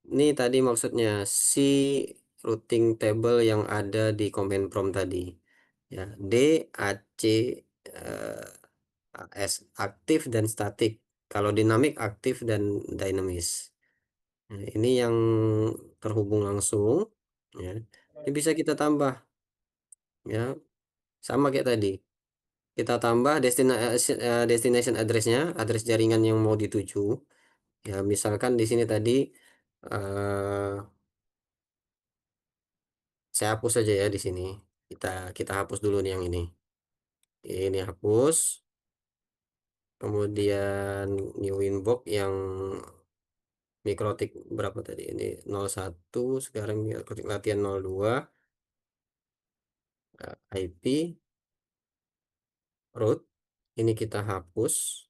ini tadi maksudnya si routing table yang ada di command prompt tadi. Ya, D, AC, eh, AS aktif dan statik. Kalau dinamik aktif dan dinamis. Nah, ini yang terhubung langsung ya. Ini bisa kita tambah ya, sama kayak tadi. Kita tambah destination address-nya, address jaringan yang mau dituju. Ya, misalkan di sini tadi eh, saya hapus saja ya di sini. Kita kita hapus dulu nih yang ini. Ini hapus. Kemudian new inbox yang mikrotik berapa tadi? Ini 01, sekarang mikrotik latihan 02, IP root. Ini kita hapus.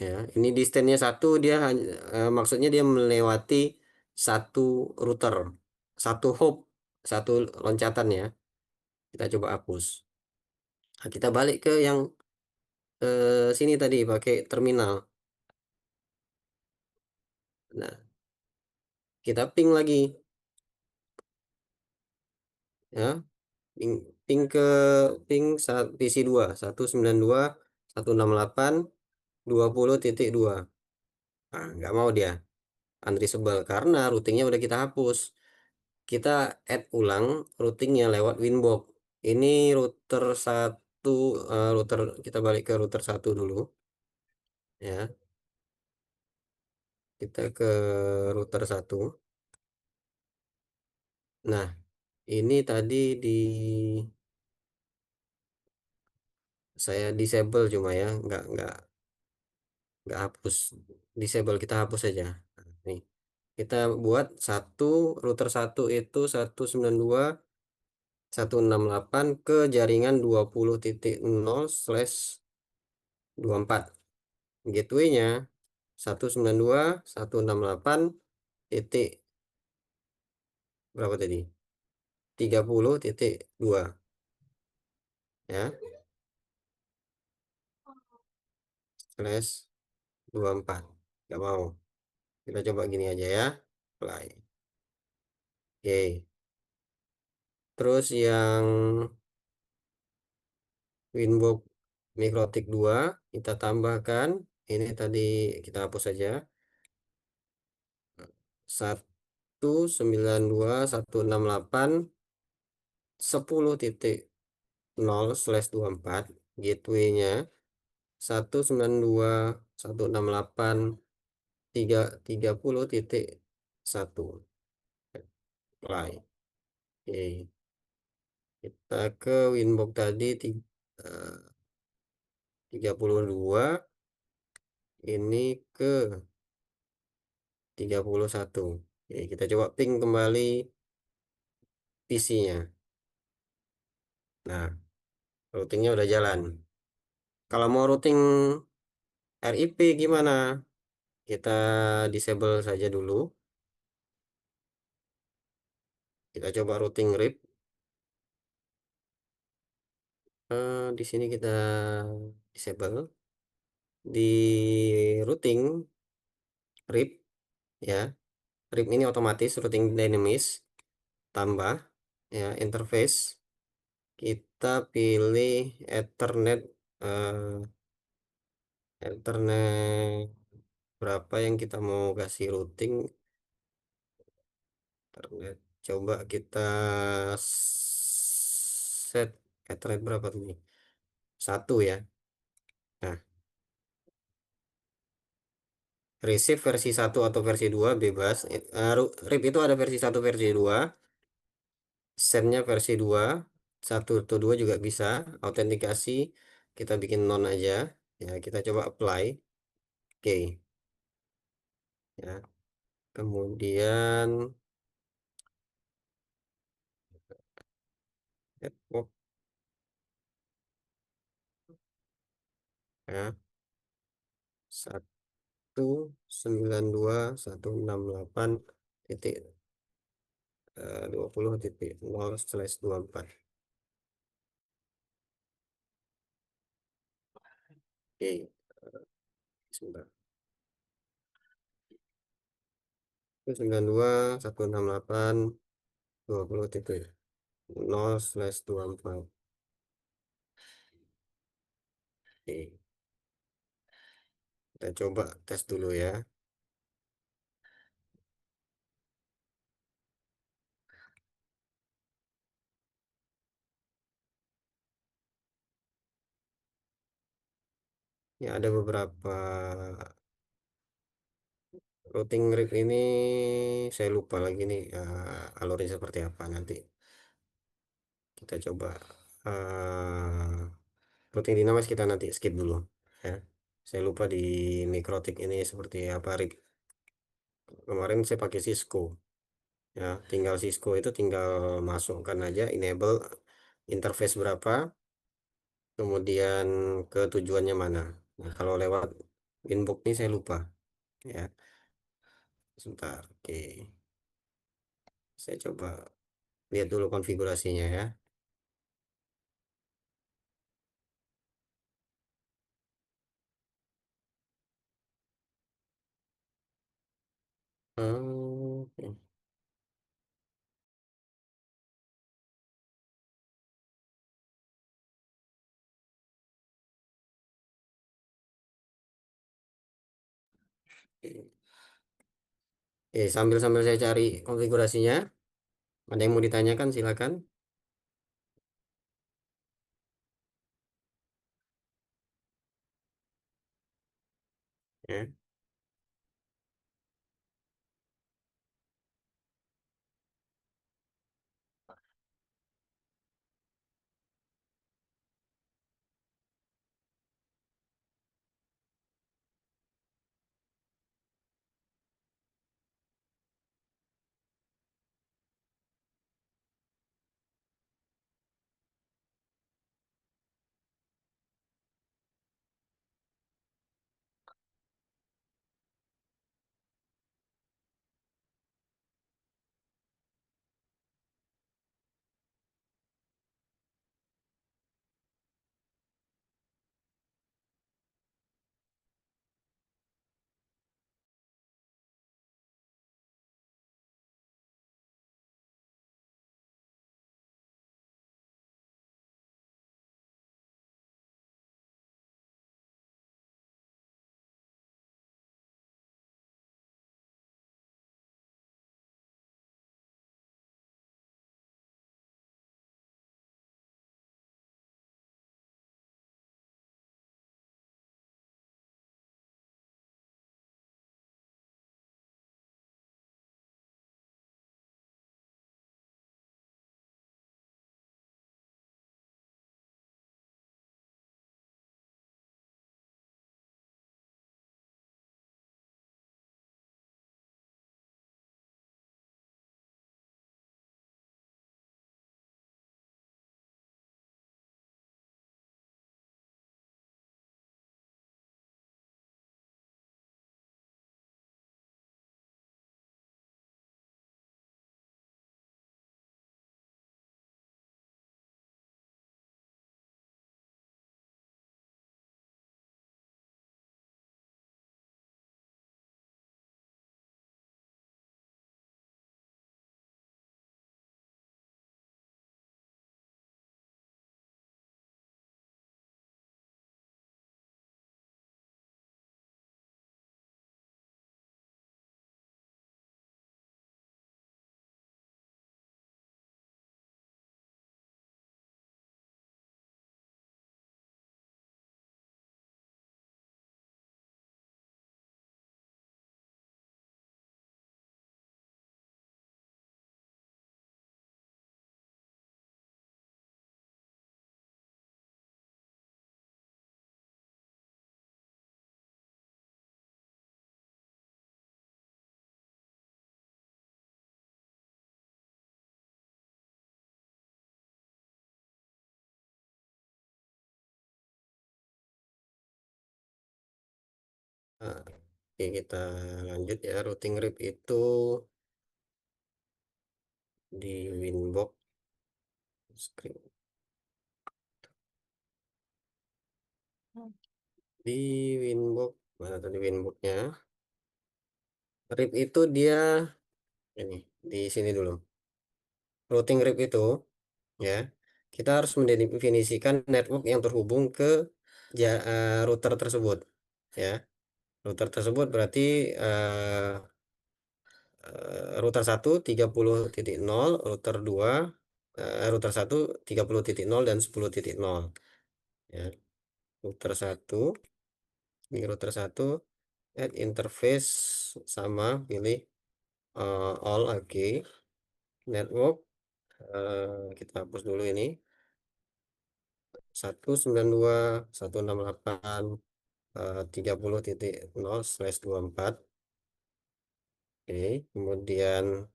Ya, ini distance-nya 1, dia hanya maksudnya dia melewati satu router, satu hop, satu loncatan ya. Kita coba hapus. Nah, kita balik ke yang sini tadi pakai terminal. Nah, kita ping lagi ya, ping, ping ke PC 2 192.168.20.2. Nah, nggak mau dia unreachable karena routingnya udah kita hapus. Kita add ulang routingnya lewat Winbox. Ini router satu, router kita balik ke router 1 dulu ya. Kita ke router 1. Nah, ini tadi saya disable cuma ya, nggak hapus. Disable kita hapus saja. Nah, nih. Kita buat router 1 itu 192.168 ke jaringan 20.0/24. Gateway-nya 192.168 titik berapa tadi? 30.2 ya, slash 24. Nggak mau. Kita coba gini aja ya. Play. Oke. Terus yang Winbox Mikrotik 2 kita tambahkan. Ini tadi kita hapus saja. 192.168 10.0/24. Gateway-nya 192.168 30.1 play. Oke, kita ke Winbox tadi 32, ini ke 31. Oke, kita coba ping kembali PC-nya. Nah, routingnya udah jalan. Kalau mau routing RIP gimana? Kita disable saja dulu. Kita coba routing RIP. Di sini kita disable di routing RIP ya. RIP ini otomatis routing dynamis, tambah ya interface kita pilih Ethernet, Ethernet berapa yang kita mau kasih routing Ethernet. Coba kita set Ethernet berapa tuh nih? Satu ya. Nah, receive versi satu atau versi 2 bebas. RIP itu ada versi satu versi 2. Setnya versi 2 satu atau 2 juga bisa. Autentikasi kita bikin non aja. Ya, kita coba apply. Oke, ya. Kemudian network ya 192.168.20.0/24. Oke, sebentar. 92.168.20.0/24. Oke, kita coba tes dulu ya. Ya, ada beberapa routing RIP ini saya lupa lagi nih, alurnya seperti apa. Nanti kita coba routing dinamis, kita nanti skip dulu ya. Saya lupa di Mikrotik ini seperti apa RIP. Kemarin saya pakai Cisco ya, tinggal Cisco itu tinggal masukkan aja enable interface berapa, kemudian ke tujuannya mana. Nah, kalau lewat inbox ini saya lupa ya. Sebentar, oke, saya coba lihat dulu konfigurasinya ya. Oke. Sambil-sambil saya cari konfigurasinya, ada yang mau ditanyakan silakan. Ya. Oke, kita lanjut ya. Routing RIP itu di Winbox script. Di Winbox, mana tadi Winboxnya? RIP itu dia ini di sini dulu. Routing RIP itu ya, kita harus mendefinisikan network yang terhubung ke router tersebut ya. Router tersebut berarti router 1 30.0, router 2 router 1 30.0 dan 10.0 ya. Router 1 ini router 1 add interface sama pilih all oke. Network kita hapus dulu ini 192.168.30.0/24. Oke, kemudian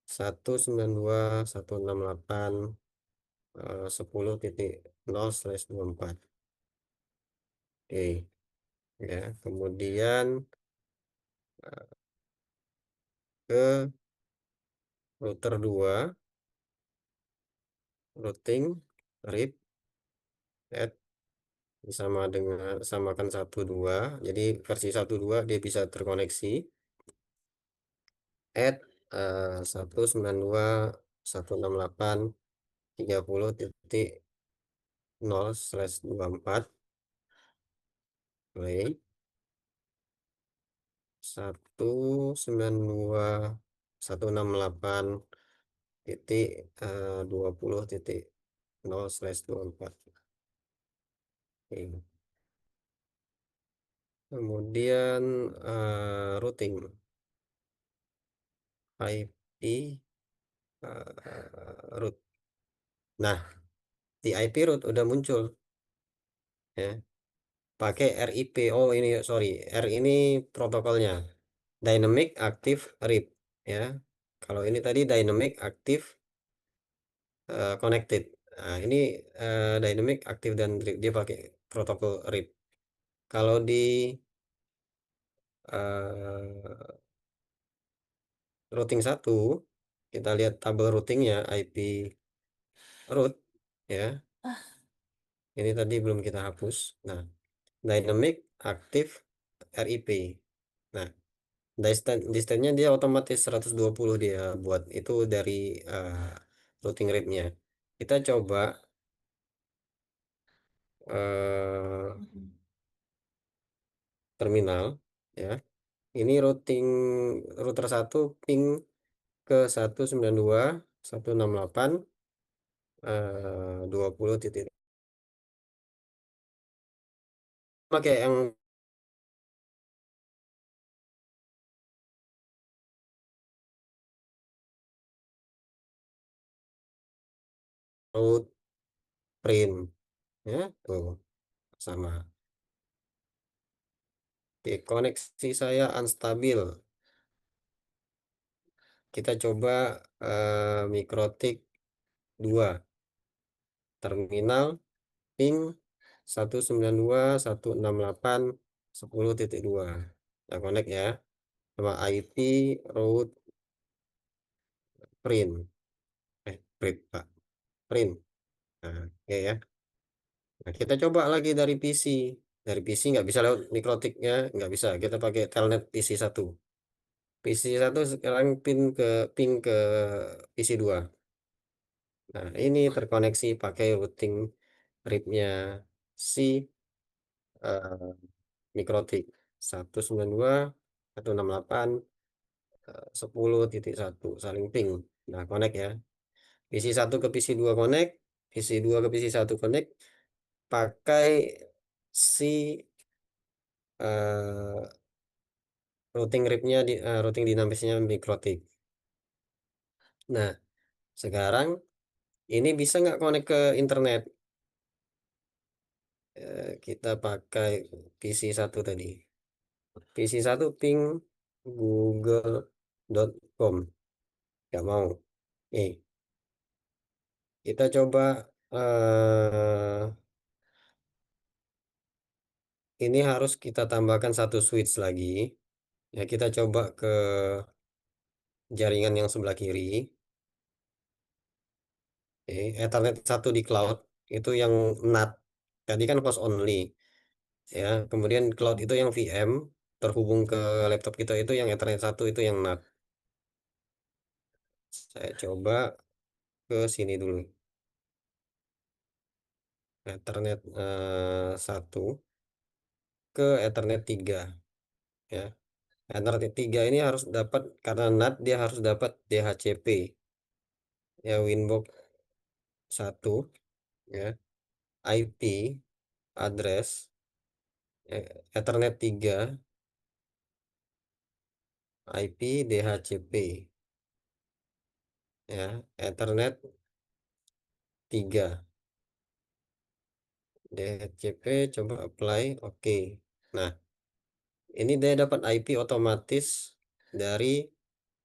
192.168.10.0/24. Oke, ya. Kemudian ke router 2 routing RIP add sama dengan samakan 12, jadi versi 12 dia bisa terkoneksi add 192.168.30.0/24 play 192.168.20.0/24. Oke. Kemudian routing IP root. Nah, di IP root udah muncul ya. Pakai RIP. Oh, ini sorry. R ini protokolnya. Dynamic Active RIP ya. Kalau ini tadi Dynamic Active Connected. Nah, ini Dynamic Active dan RIP dia pakai protokol RIP. Kalau di routing 1 kita lihat tabel routingnya IP root ya. Ini tadi belum kita hapus. Nah, Dynamic Active RIP. Nah, distance-nya dia otomatis 120 dia buat itu dari routing rate-nya. Kita coba terminal ya. Ini router 1 ping ke 192.168.20. Pakai yang root print ya, tuh sama. Oke, koneksi saya unstabil. Kita coba Mikrotik 2 terminal ping 192.168.10.2. Kita connect ya sama IP root print print Pak, print. Nah, oke ya. Nah, kita coba lagi dari PC. Dari PC nggak bisa lewat Mikrotiknya, nggak bisa. Kita pakai telnet PC 1. PC 1 sekarang ping ke PC 2. Nah, ini terkoneksi pakai routing RIP-nya si Mikrotik 192.168.10.1 saling ping. Nah, connect ya. PC 1 ke PC 2 connect, PC 2 ke PC 1 connect pakai si routing RIP-nya routing dinamisnya Mikrotik. Nah, sekarang ini bisa nggak connect ke internet? Kita pakai PC 1 tadi. PC 1 ping google.com. Nggak mau. Kita coba ini harus kita tambahkan satu switch lagi. Ya, kita coba ke jaringan yang sebelah kiri. Oke, Ethernet 1 di cloud itu yang NAT. Tadi kan host only. Ya, kemudian cloud itu yang VM terhubung ke laptop kita itu yang Ethernet 1 itu yang NAT. Saya coba ke sini dulu. Ethernet 1 ke Ethernet 3 ya. Ethernet 3 ini harus dapat karena NAT dia harus dapat DHCP ya, Winbox 1 ya, IP address Ethernet 3 IP DHCP ya, Ethernet 3 DHCP, coba apply, oke. Nah, ini dia dapat IP otomatis dari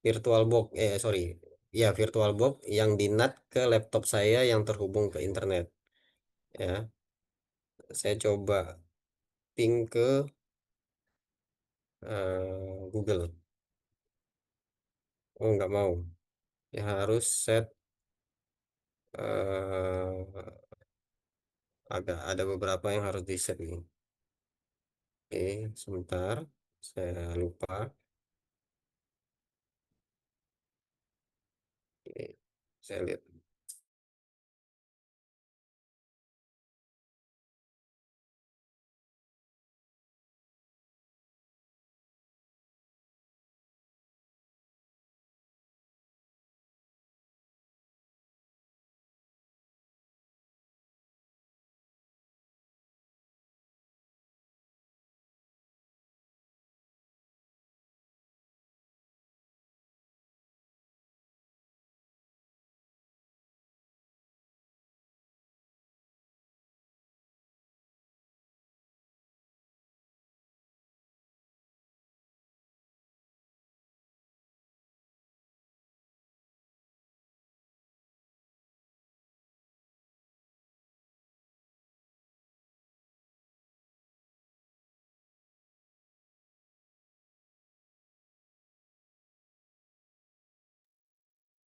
VirtualBox, sorry, ya VirtualBox yang di NAT ke laptop saya yang terhubung ke internet ya. Saya coba ping ke Google. Oh, nggak mau, ya harus set, eh, agak ada beberapa yang harus di set nih. Oke, sebentar, saya lupa. Oke, saya lihat.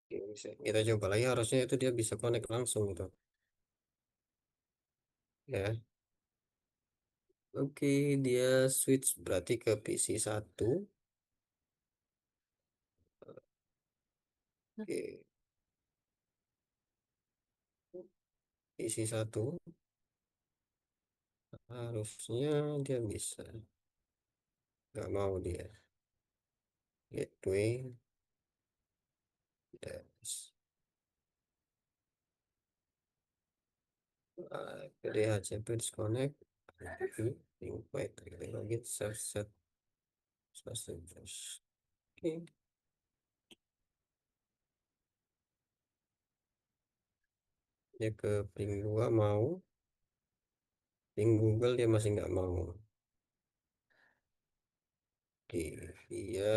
Oke, kita coba lagi, harusnya itu dia bisa connect langsung gitu ya. Oke, dia switch berarti ke PC 1. Oke, PC 1 harusnya dia bisa. Nggak mau dia. Gateway. Yes. DHCP disconnect. Wait, lagi set set set. Oke, dia ke ping 2 mau, ping Google dia masih nggak mau. Oke, dia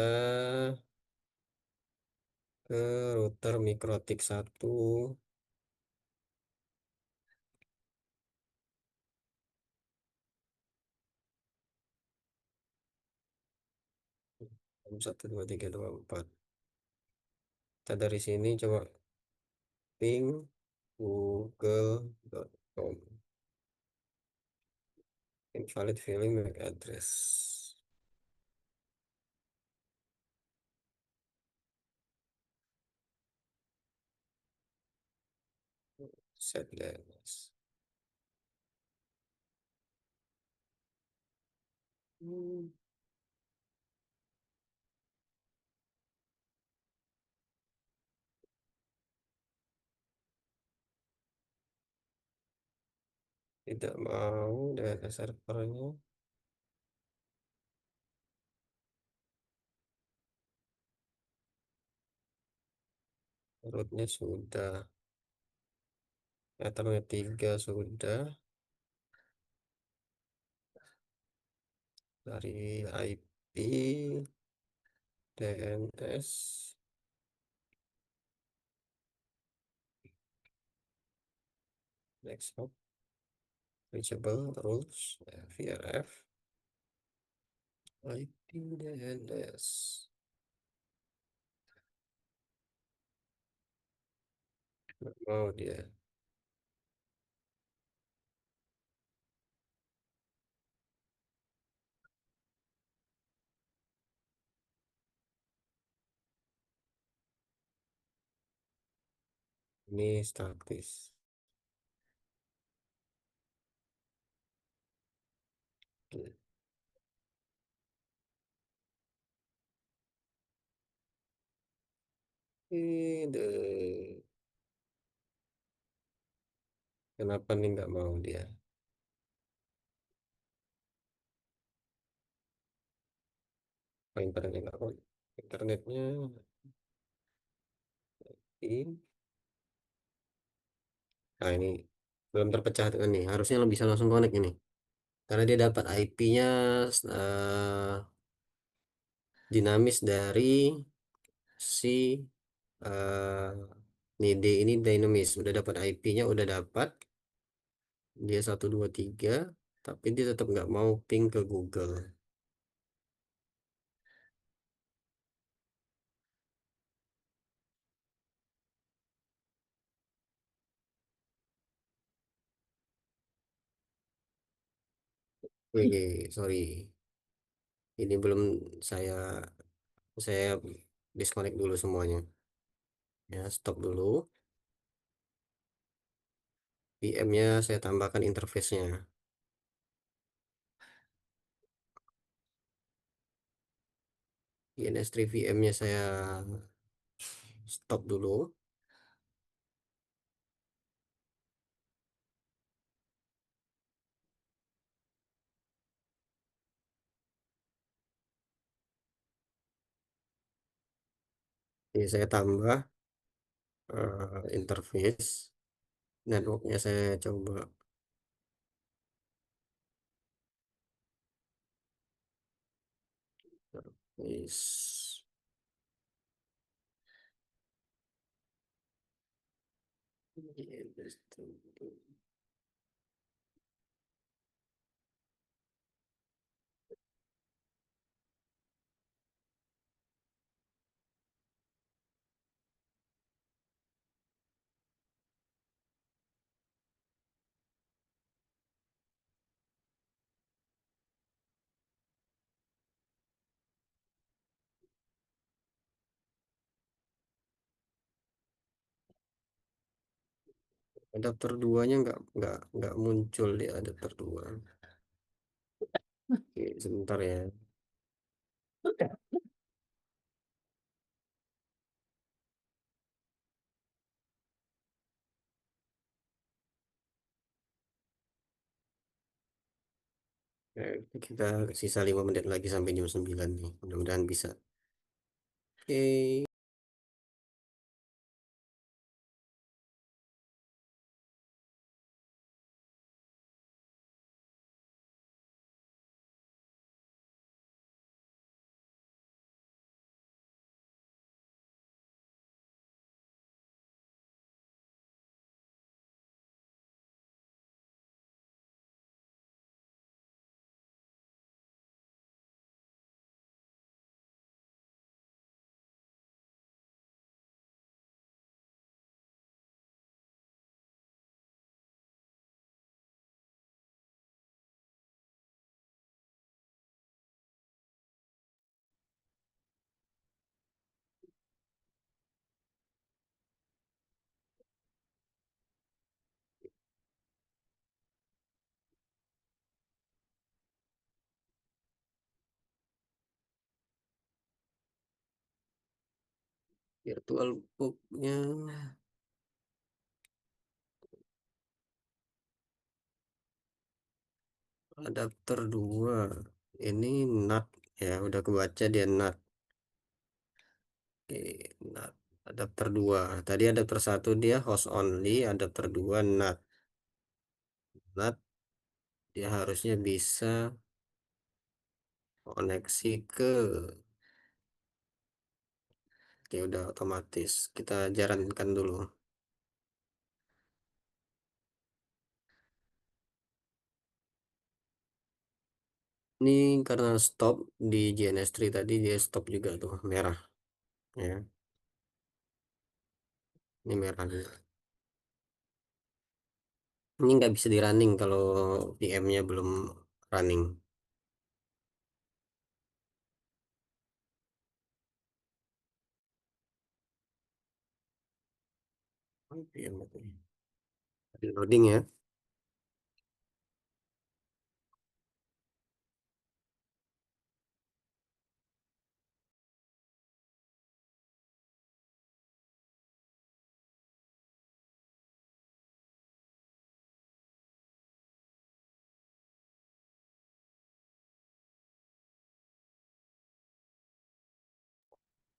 ke router MikroTik 1. 1 2 3 2 4. Kita dari sini coba ping google.com, invalid filling MAC address, set DNS. Tidak mau DNS servernya. Rootnya sudah, Ethernet 3 sudah, dari IP DNS next hop reachable rules VRF IP DNS. Nggak mau dia. Ini statis. Ide. Kenapa nih nggak mau dia? Oh, internetnya nggak mau. Internetnya in. Nah ini belum terpecah dengan nih. Harusnya bisa langsung connect ini. Karena dia dapat IP-nya dinamis dari si eh NID ini dinamis. Udah dapat IP-nya, udah dapat. Dia 123, tapi dia tetap nggak mau ping ke Google. Wih, sorry. Ini belum saya saya disconnect dulu semuanya. Ya, stop dulu. VM-nya saya tambahkan interface-nya. INS3 VM-nya saya stop dulu. Ini saya tambah interface. Networknya saya coba interface. Adapter duanya nggak muncul di adapter dua. Oke, sebentar ya. Kita sisa 5 menit lagi sampai jam 9 nih. Mudah-mudahan bisa. Oke. Virtual booknya adapter 2. Ini NAT ya, udah kebaca dia NAT. Oke, NAT. Adapter 2. Tadi adapter 1 dia host only, adapter 2 NAT. NAT dia harusnya bisa koneksi ke. Oke, udah otomatis. Kita jalankan dulu. Ini karena stop di JNS3 tadi dia stop juga tuh merah ya. Ini merah nih. Ini nggak bisa di running kalau VM-nya belum running. VM itu. Di loading ya.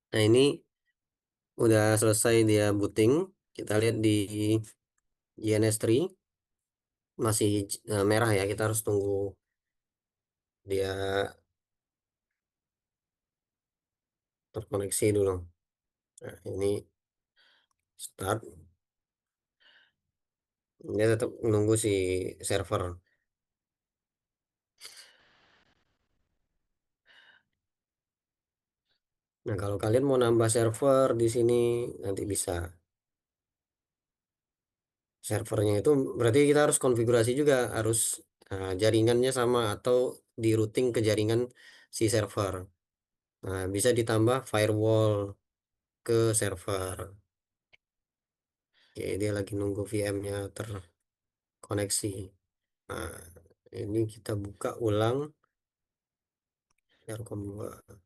Nah ini udah selesai dia booting. Kita lihat di JNS3 masih merah ya. Kita harus tunggu dia terkoneksi dulu. Nah, ini start. Dia tetap menunggu si server. Nah, kalau kalian mau nambah server di sini nanti bisa. Servernya itu berarti kita harus konfigurasi juga, harus jaringannya sama atau di routing ke jaringan si server. Nah, bisa ditambah firewall ke server. Oke, dia lagi nunggu VM-nya terkoneksi. Nah, ini kita buka ulang Telkom 2.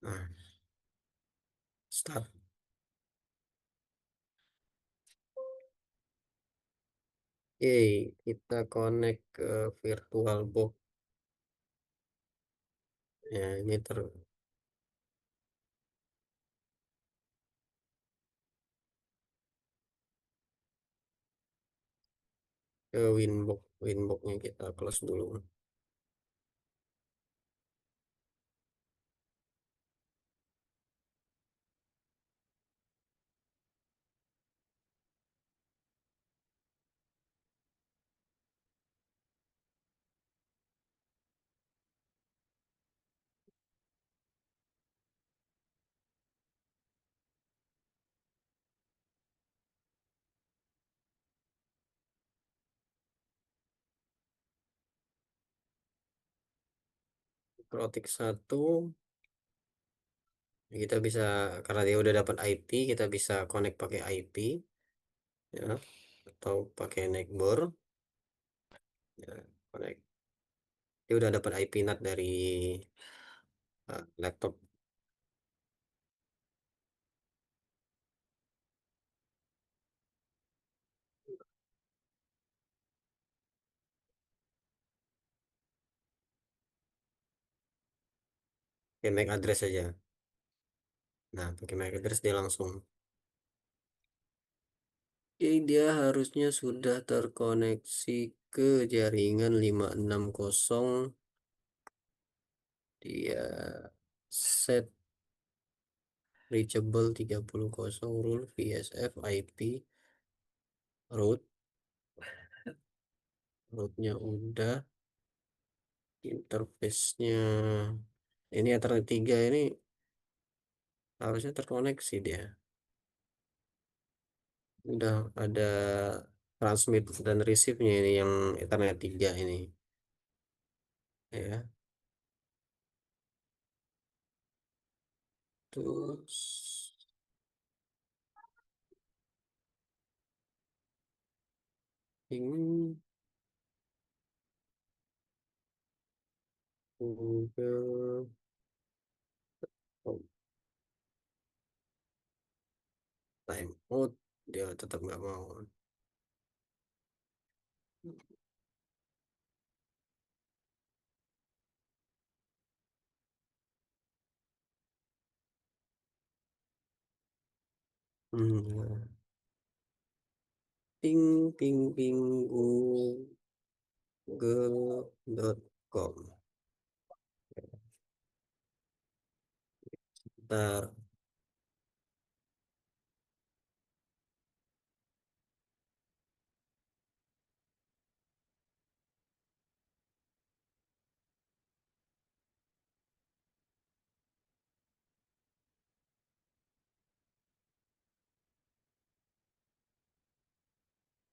Nah, start. Oke, kita connect ke VirtualBox. Ya, ini ke Winbox. Winbox-nya kita close dulu. Protik 1 kita bisa, karena dia udah dapat IP, kita bisa connect pakai IP ya, atau pakai neckbor ya, connect. Dia udah dapat IP NAT dari laptop pakai MAC address saja. Nah, pakai MAC address dia langsung. Oke, dia harusnya sudah terkoneksi ke jaringan 560. Dia set reachable 30 rule VSF IP rootnya udah, interface-nya ini Ethernet 3 ini harusnya terkoneksi dia. Udah ada transmit dan receive-nya ini yang Ethernet 3 ini. Ya. Terus ini Google oh, timeout, dia tetap nggak mau. Hmm. Ping ping ping google.com. Ntar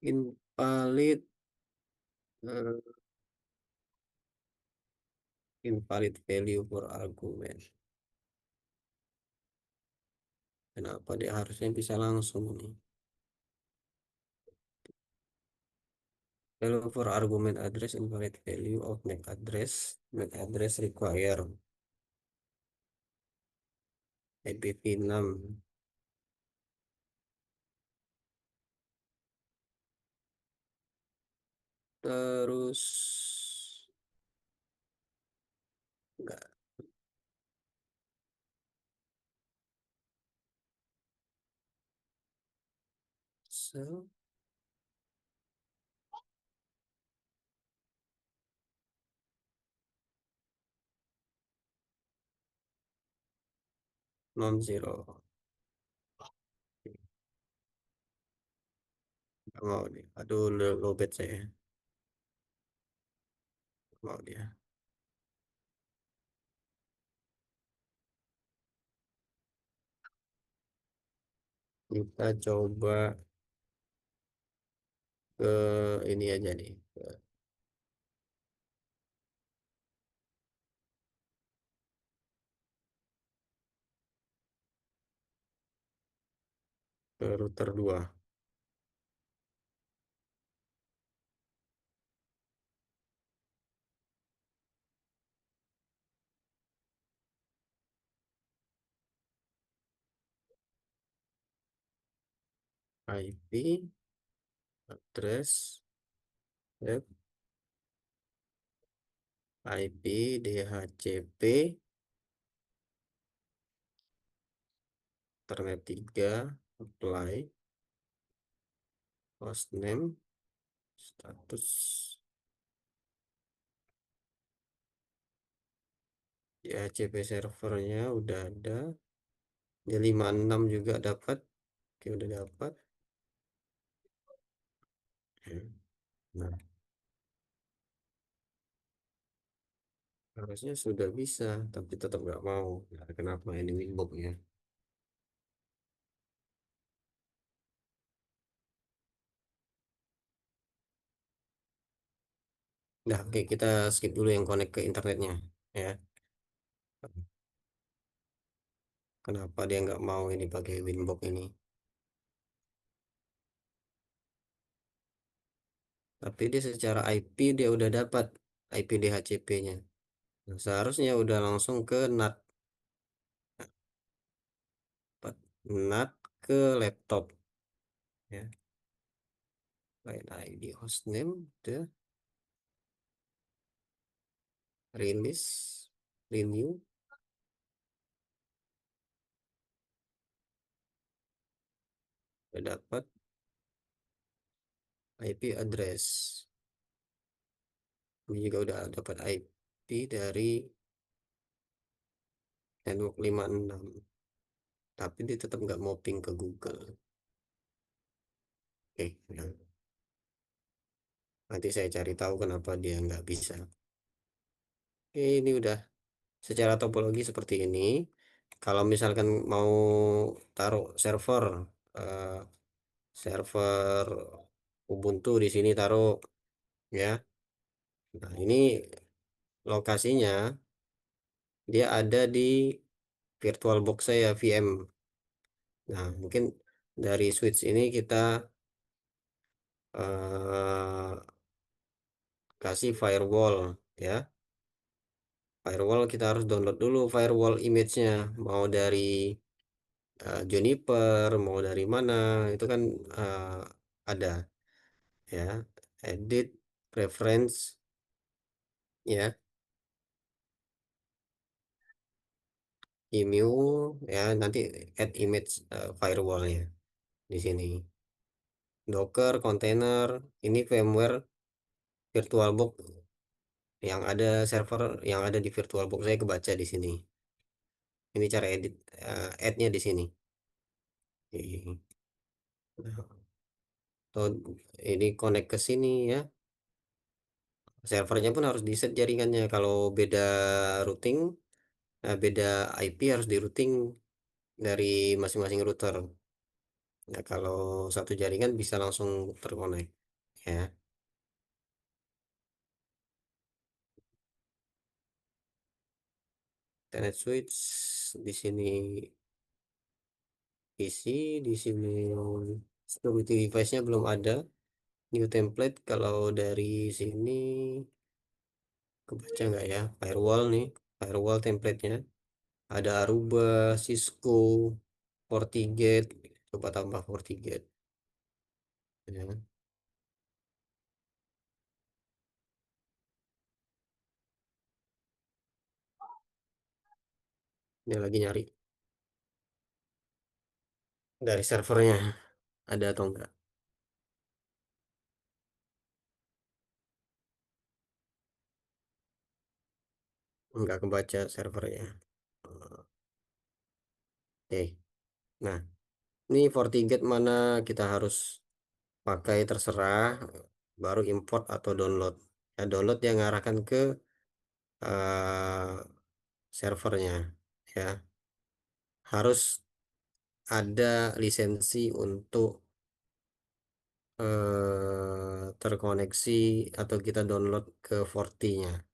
invalid eh, invalid value for argument. Kenapa dia harusnya bisa langsung nih? Value for argument address invalid value of MAC address require IPv6. Terus enggak se non zero. Nggak mau nih. Aduh, lowbat saya. Nggak mau dia. Kita coba ke ini aja nih. Ke router 2. IP address web IP DHCP internet 3 apply hostname status DHCP servernya udah ada. Dia 56 juga dapat. Oke, udah dapat. Nah, harusnya sudah bisa, tapi tetap nggak mau. Nah, kenapa ini winbox ya? Nah, oke, kita skip dulu yang connect ke internetnya ya. Kenapa dia nggak mau ini pakai winbox ini? Tapi dia secara IP dia udah dapat IP DHCP-nya. Nah, seharusnya udah langsung ke NAT, NAT ke laptop ya. Lain ID hostname, udah release, renew, udah dapat IP address. Ini juga udah dapat IP dari network 56. Tapi dia tetap nggak mau ping ke Google. Oke, ya. Nanti saya cari tahu kenapa dia nggak bisa. Oke, ini udah secara topologi seperti ini. Kalau misalkan mau taruh eh, server Ubuntu di sini taruh ya. Nah, ini lokasinya dia ada di VirtualBox saya VM. Nah, mungkin dari switch ini kita eh, kasih firewall ya. Firewall kita harus download dulu firewall image-nya, mau dari Juniper, mau dari mana, itu kan eh, ada ya. Edit preference ya, emu ya, nanti add image firewallnya di sini. Docker container, ini firmware VirtualBox yang ada server yang ada di VirtualBox saya kebaca di sini. Ini cara edit add-nya di sini. Nah, atau ini connect ke sini ya. Servernya pun harus di set jaringannya. Kalau beda routing, beda IP harus di routing dari masing-masing router. Nah, kalau satu jaringan bisa langsung terkonek ya. Internet switch di sini isi, di sini security device-nya belum ada. New template kalau dari sini kebaca nggak ya? Firewall nih, firewall template-nya. Ada Aruba, Cisco, FortiGate. Coba tambah FortiGate. Ya. Dia lagi nyari dari servernya ada atau enggak. Enggak kebaca servernya. Oke. Nah, ini FortiGate mana kita harus pakai terserah, baru import atau download. Ya, download yang ngarahkan ke servernya. Ya, harus ada lisensi untuk terkoneksi atau kita download ke Forti-nya.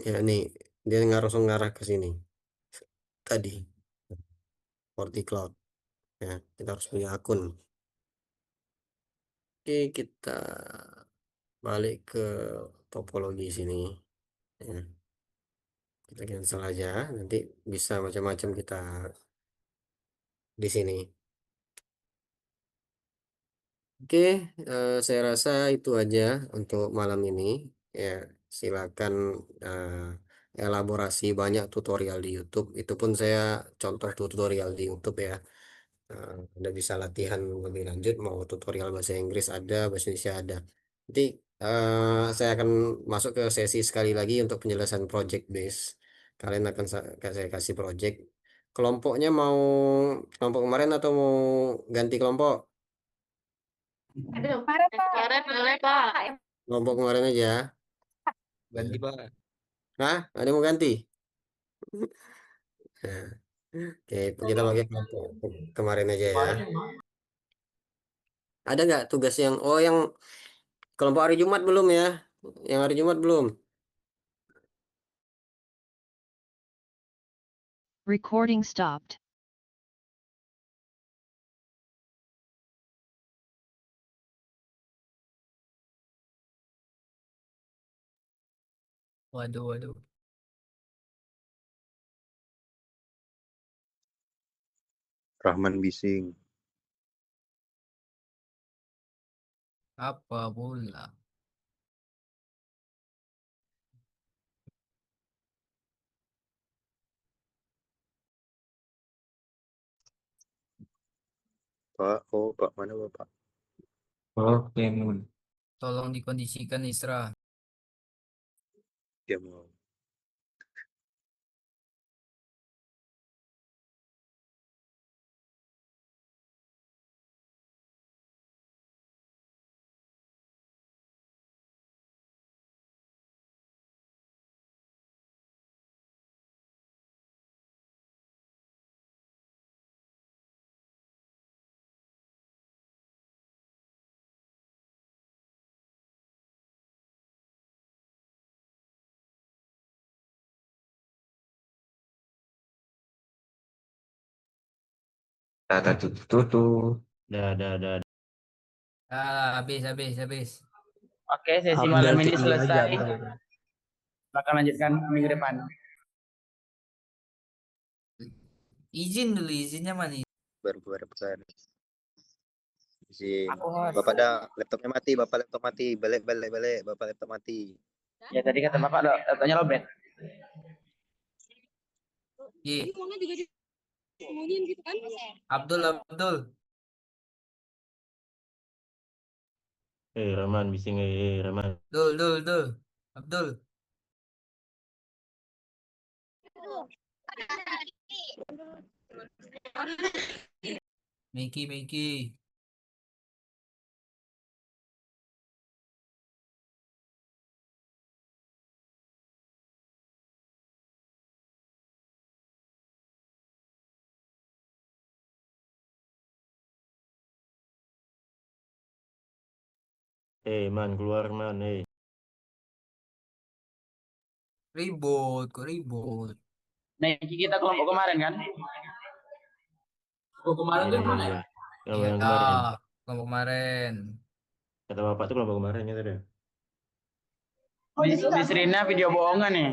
Ya, nih dia langsung ngarah ke sini tadi, Forti Cloud. Ya, kita harus punya akun. Oke, kita balik ke topologi sini. Ya, kita cancel aja. Nanti bisa macam-macam kita di sini. Oke, saya rasa itu aja untuk malam ini. Ya, silakan eh, elaborasi banyak tutorial di YouTube. Itu pun saya contoh tutorial di YouTube ya. Anda bisa latihan lebih lanjut, mau tutorial bahasa Inggris ada, bahasa Indonesia ada. Nanti saya akan masuk ke sesi sekali lagi untuk penjelasan project base. Kalian akan saya kasih project. Kelompoknya mau kelompok kemarin atau mau ganti kelompok? Aduh, kemarin Pak. Kemarin boleh Pak. Kelompok kemarin aja. Ganti Ya. Pak. Nah, ada yang mau ganti? Nah, oke, kita pakai kelompok kemarin aja ya. Ada nggak tugas yang, oh yang kelompok hari Jumat belum ya? Yang hari Jumat belum? Recording stopped. Waduh, waduh. Rahman Bising. Apa pula? Pak, oh Pak mana Bapak? Oke, Mun. Tolong dikondisikan Isra. Dia mau. Tata tutu. Dah. Ah, habis. Oke, sesi malam ini selesai. Akan lanjutkan minggu depan. Izin dulu, izinnya mana? Baru besar. Izin. Aku host. Bapak dah laptopnya mati, Bapak laptop mati. Balik. Bapak laptop mati. Ya tadi kata Bapak laptopnya lobet. Ye, Ngomongnya juga disembunyiin gitu kan? Abdul. Rahman bising Rahman. Dul. Abdul. Miki. Man, keluar man, Ribut, kok ribut. Nah, kita kelompok kemarin kan? Oh, kemarin Iya, tuh iya, mana? iya. Yang Iya, kemarin. kelompok kemarin. Kata bapak tuh kelompok kemarin ya tadi. Di Serina video bohongan nih.